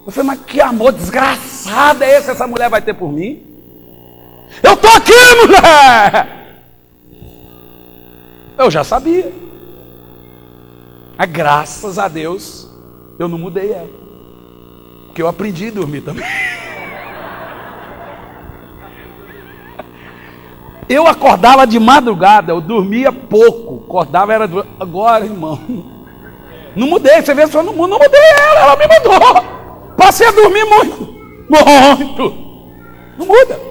Speaker 1: Eu falei, mas que amor desgraçado é esse que essa mulher vai ter por mim? Eu estou aqui, mulher! Eu já sabia. Mas graças a Deus, eu não mudei ela. Porque eu aprendi a dormir também. Eu acordava de madrugada, eu dormia pouco. Acordava era... Agora, irmão, não mudei. Você vê, só não mudei ela me mudou. Passei a dormir muito. Não muda.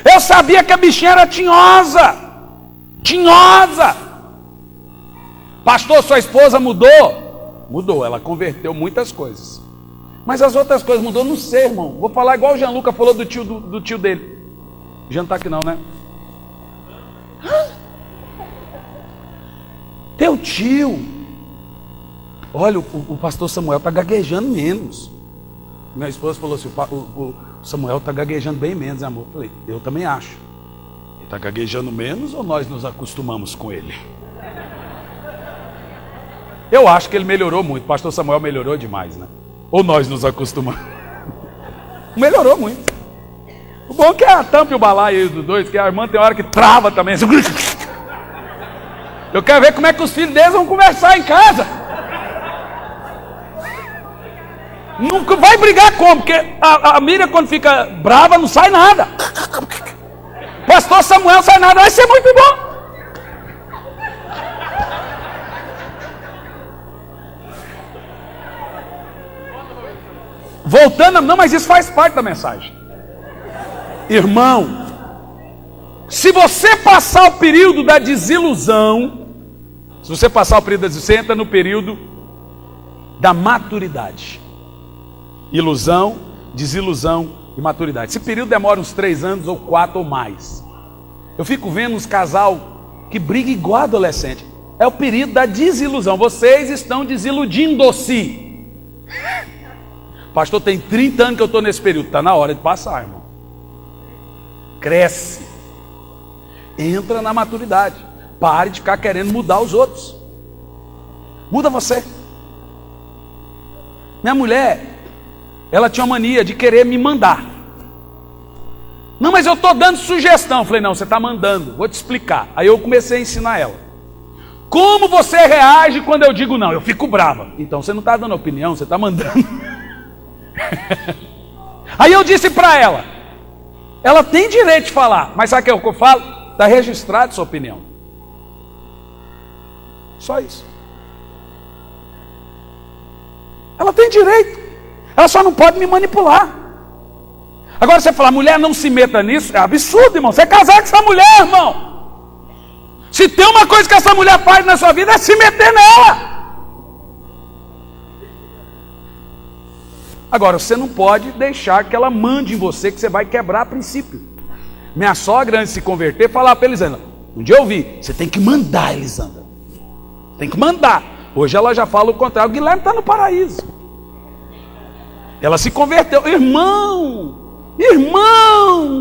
Speaker 1: Eu sabia que a bichinha era tinhosa. Tinhosa. Pastor, sua esposa mudou? Mudou, ela converteu muitas coisas. Mas as outras coisas mudou, não sei, irmão. Vou falar igual o Gianluca falou do tio dele. O Jean não está aqui não, né? Teu tio. Olha, o pastor Samuel está gaguejando menos. Minha esposa falou assim, o Samuel está gaguejando bem menos, amor. Eu falei, eu também acho. Ele está gaguejando menos ou nós nos acostumamos com ele? Eu acho que ele melhorou muito. O pastor Samuel melhorou demais, né? Ou nós nos acostumamos? Melhorou muito. O bom é que é a tampa e o balaio aí dos dois, que a irmã tem hora que trava também. Eu quero ver como é que os filhos deles vão conversar em casa. Nunca vai brigar como? Porque a Miriam, quando fica brava, não sai nada. Pastor Samuel sai nada, vai ser muito bom. Voltando, não, mas isso faz parte da mensagem. Irmão, se você passar o período da desilusão, você entra no período da maturidade. Ilusão, desilusão e maturidade. Esse período demora uns 3 anos ou 4 ou mais. Eu fico vendo uns casal que briga igual adolescente. É o período da desilusão. Vocês estão desiludindo-se. Pastor, tem 30 anos que eu estou nesse período. Está na hora de passar, irmão. Cresce. Entra na maturidade. Pare de ficar querendo mudar os outros. Muda você. Minha mulher, ela tinha uma mania de querer me mandar. Não, mas eu estou dando sugestão. Eu falei, não, você está mandando, vou te explicar. Aí eu comecei a ensinar ela. Como você reage quando eu digo não? Eu fico brava. Então você não está dando opinião, você está mandando. Aí eu disse para ela tem direito de falar, mas sabe o que eu falo? Está registrado sua opinião. Só isso. Ela tem direito. Ela só não pode me manipular. Agora você fala, mulher não se meta nisso, é absurdo, irmão. Você é casado com essa mulher, irmão. Se tem uma coisa que essa mulher faz na sua vida, é se meter nela. Agora, você não pode deixar que ela mande em você, que você vai quebrar princípio. Minha sogra, antes de se converter, falava para Elisandra, um dia eu ouvi, você tem que mandar, Elisandra. Tem que mandar. Hoje ela já fala o contrário, o Guilherme está no paraíso. Ela se converteu. Irmão,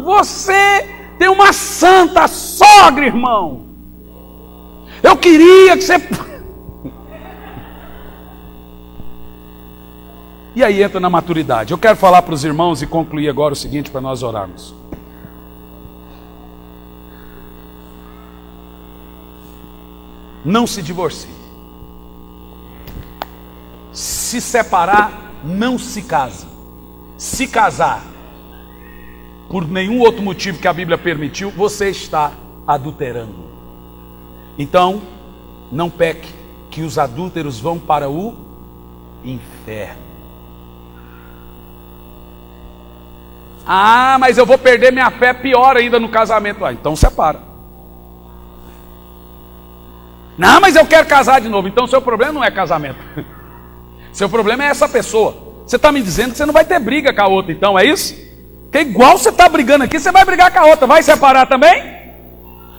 Speaker 1: você tem uma santa sogra, irmão. Eu queria que você... E aí entra na maturidade. Eu quero falar para os irmãos e concluir agora o seguinte para nós orarmos. Não se divorcie. Se separar, não se case. Se casar, por nenhum outro motivo que a Bíblia permitiu, você está adulterando. Então, não peque, que os adúlteros vão para o inferno. Ah, mas eu vou perder minha fé, pior ainda no casamento. Ah, então separa. Não, mas eu quero casar de novo. Então seu problema não é casamento. Seu problema é essa pessoa. Você está me dizendo que você não vai ter briga com a outra, então é isso? Porque igual você está brigando aqui, você vai brigar com a outra. Vai separar também?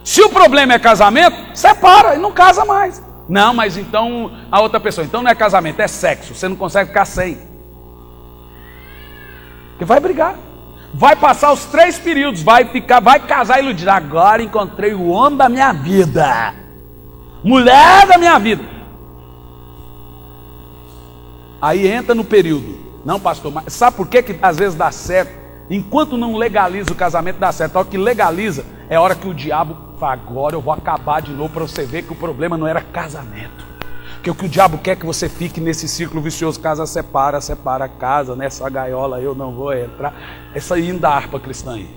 Speaker 1: Se o problema é casamento, separa e não casa mais. Não, mas então a outra pessoa, então não é casamento, é sexo. Você não consegue ficar sem. Porque vai brigar. Vai passar os 3 períodos, vai casar iludido. Agora encontrei o homem da minha vida. Mulher da minha vida. Aí entra no período. Não, pastor, mas sabe por que às vezes dá certo? Enquanto não legaliza o casamento, dá certo. A hora que legaliza, é a hora que o diabo fala, agora eu vou acabar de novo para você ver que o problema não era casamento. Porque o que o diabo quer é que você fique nesse círculo vicioso. Casa separa, casa, nessa gaiola eu não vou entrar. Essa hino da harpa cristã aí.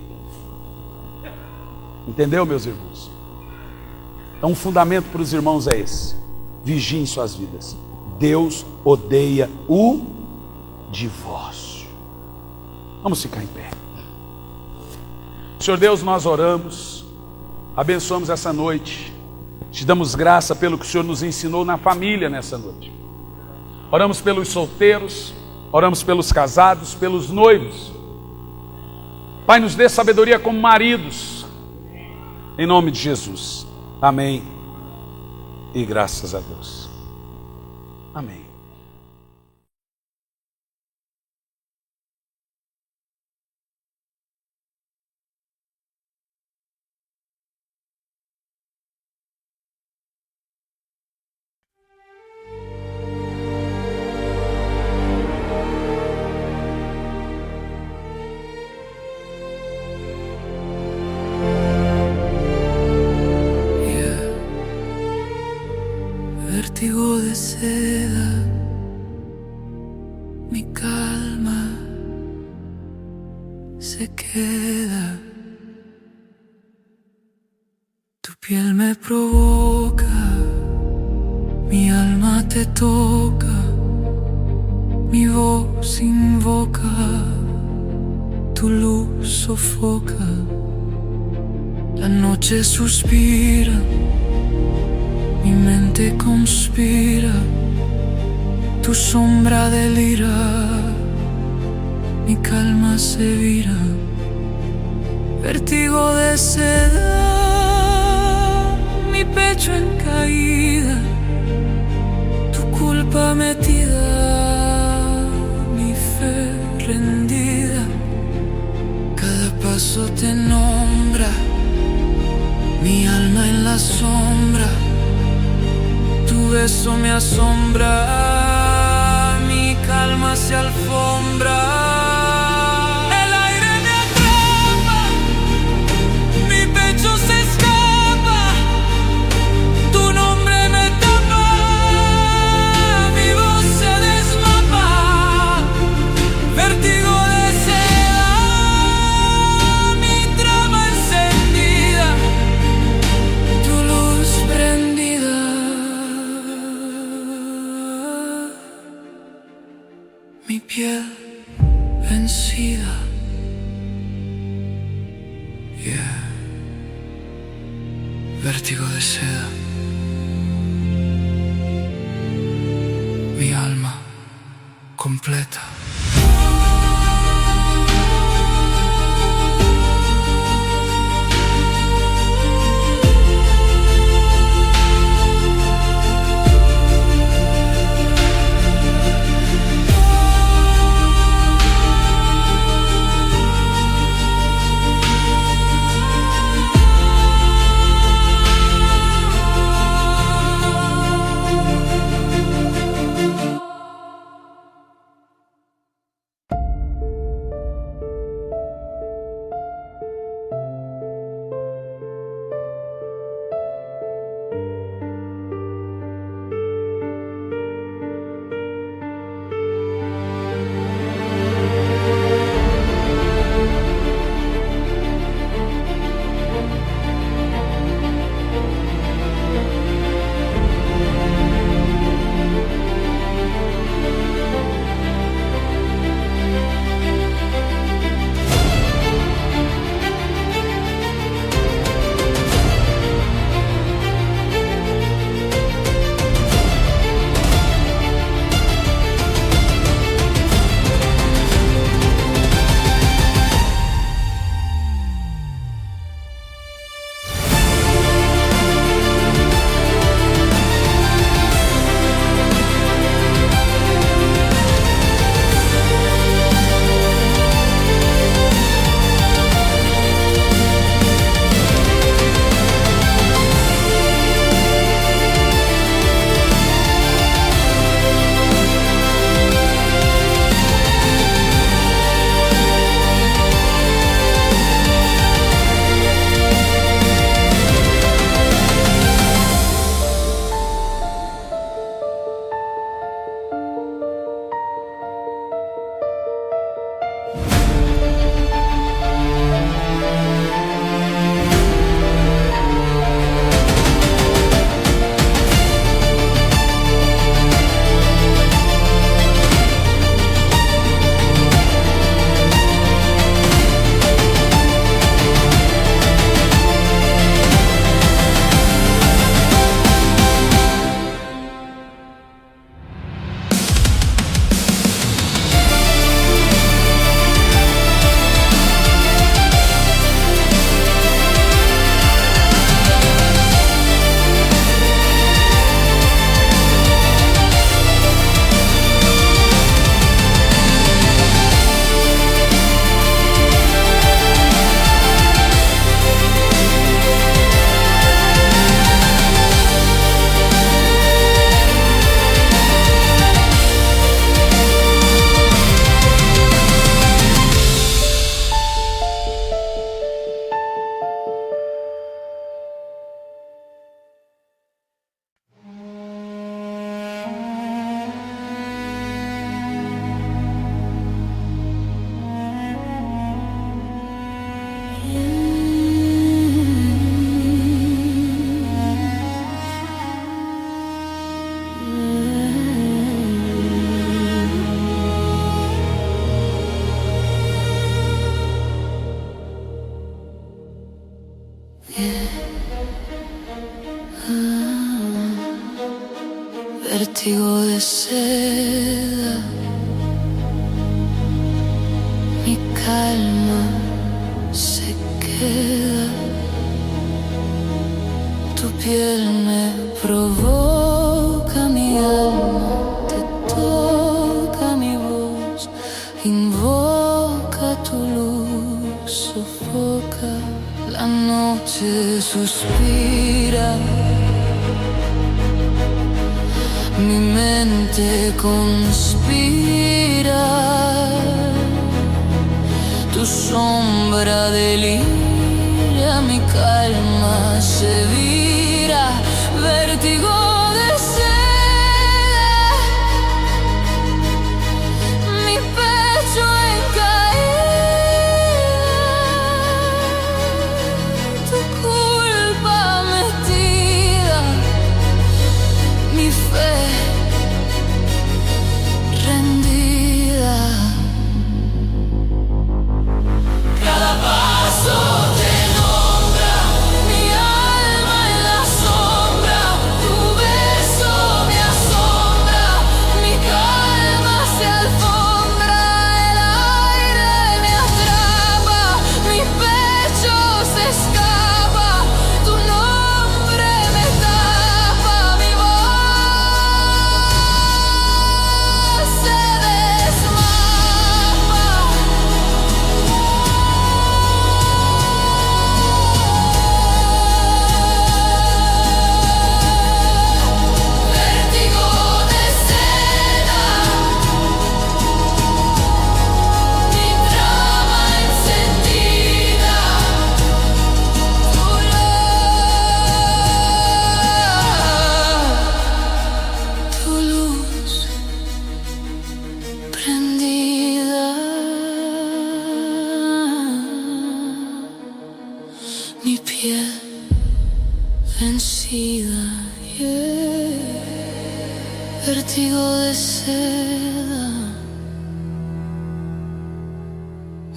Speaker 1: Entendeu, meus irmãos? Então, um fundamento para os irmãos é esse: vigiem suas vidas. Deus odeia o divórcio. Vamos ficar em pé. Senhor Deus, nós oramos, abençoamos essa noite, te damos graça pelo que o Senhor nos ensinou na família nessa noite. Oramos pelos solteiros, oramos pelos casados, pelos noivos. Pai, nos dê sabedoria como maridos, em nome de Jesus. Amém. E graças a Deus. Amém.
Speaker 2: Vértigo de seda, mi calma se queda. Tu piel me provoca, mi alma te toca, mi voz invoca, tu luz sofoca, la noche suspira. Mi mente conspira, tu sombra delira, mi calma se vira. Vértigo de seda, mi pecho en caída, tu culpa metida, mi fe rendida. Cada paso te nombra, mi alma en la sombra. Tu beso me asombra, mi calma se alfombra. El aire me atrapa, mi pecho se escapa, tu nombre me tapa, mi voz se desmapa. Vértigo de seda, mi trama encendida, tu luz prendida. Mi piel vértigo de seda. Mi alma completa.
Speaker 3: Vértigo de seda, mi calma se queda. Tu piel me provoca, mi alma te toca, mi voz invoca tu luz, sofoca, la noche suspira. Mi mente conspira, tu sombra delira, mi calma se vira, vértigo de seda, mi pecho en caída, tu culpa metida, mi fe rendida. Cada paso te nombra, mi alma en piel vencida, yeah. Vértigo de seda,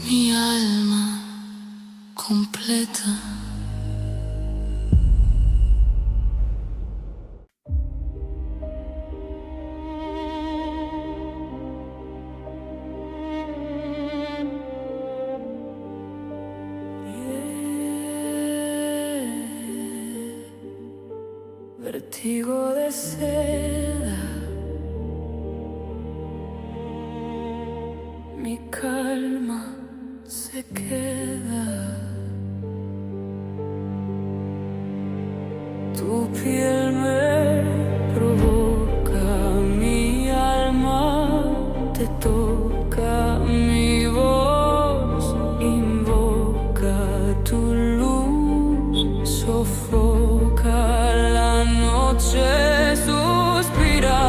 Speaker 3: mi alma completa. Vértigo de seda, mi calma se queda. Tu piel me provoca, mi alma te toca, mi voz invoca, tu luz sofoca. Suspira,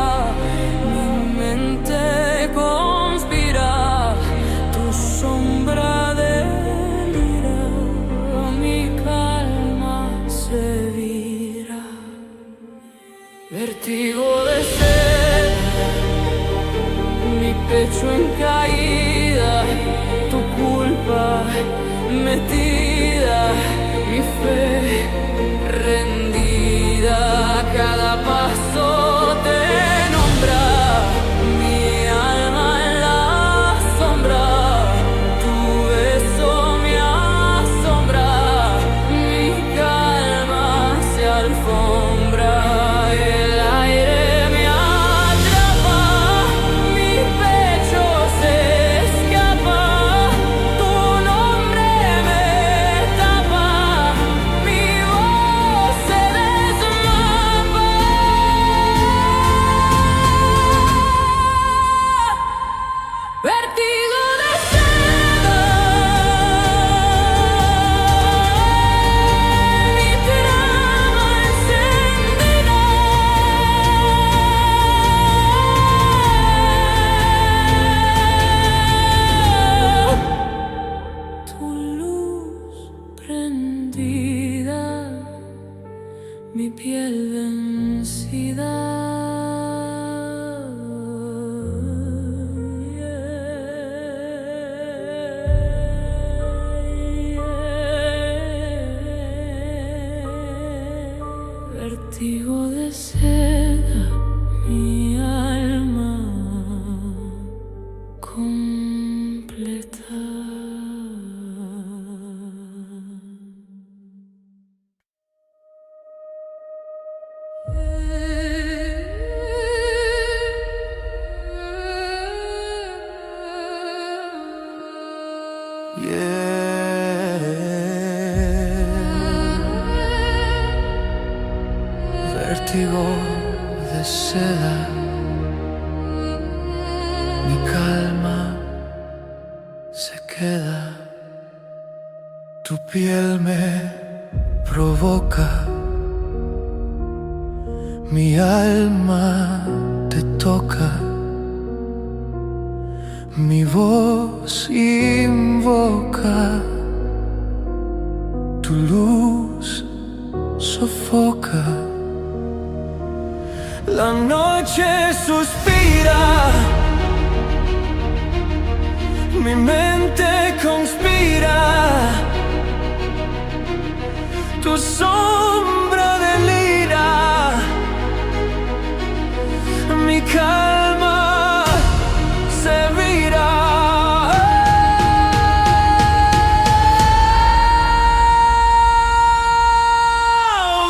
Speaker 3: mi mente conspira, tu sombra delira, mi calma se vira. Vértigo de sed, mi pecho en caída, tu culpa metida, mi fe rendida. Cada paso te nombra, mi alma en la sombra, tu beso me asombra, mi calma se alfombra, el aire me atrapa, mi pecho se escapa, tu nombre me tapa, mi voz se desmapa. Vértigo de seda, mi trama encendida, tu luz prendida, mi piel vencida. Vértigo de seda, mi alma completa.
Speaker 2: Vértigo de seda, mi calma se queda, tu piel me provoca, mi alma te toca, mi voz invoca, tu luz sofoca. La noche suspira, mi mente conspira, tu sombra delira, mi calma se vira.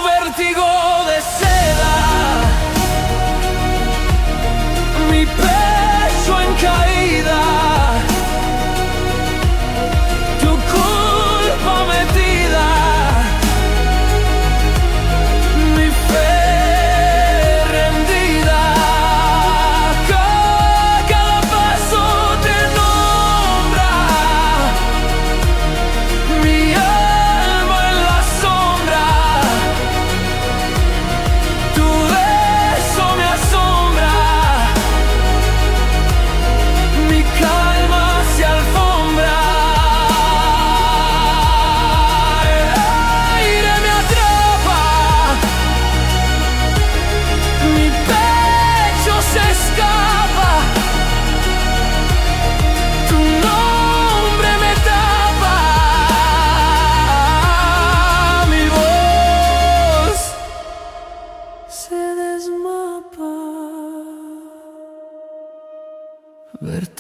Speaker 2: Vértigo de seda, mi pecho en caída,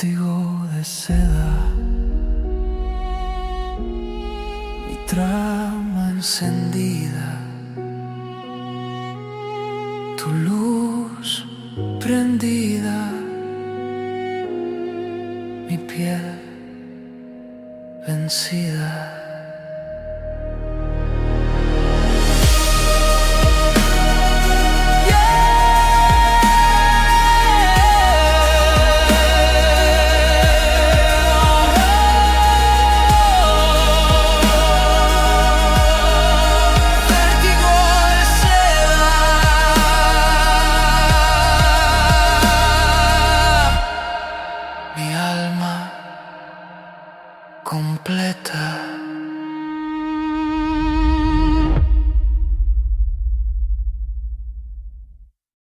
Speaker 2: vértigo de seda, mi trama encendida, tu luz prendida, mi piel vencida. Mi alma completa.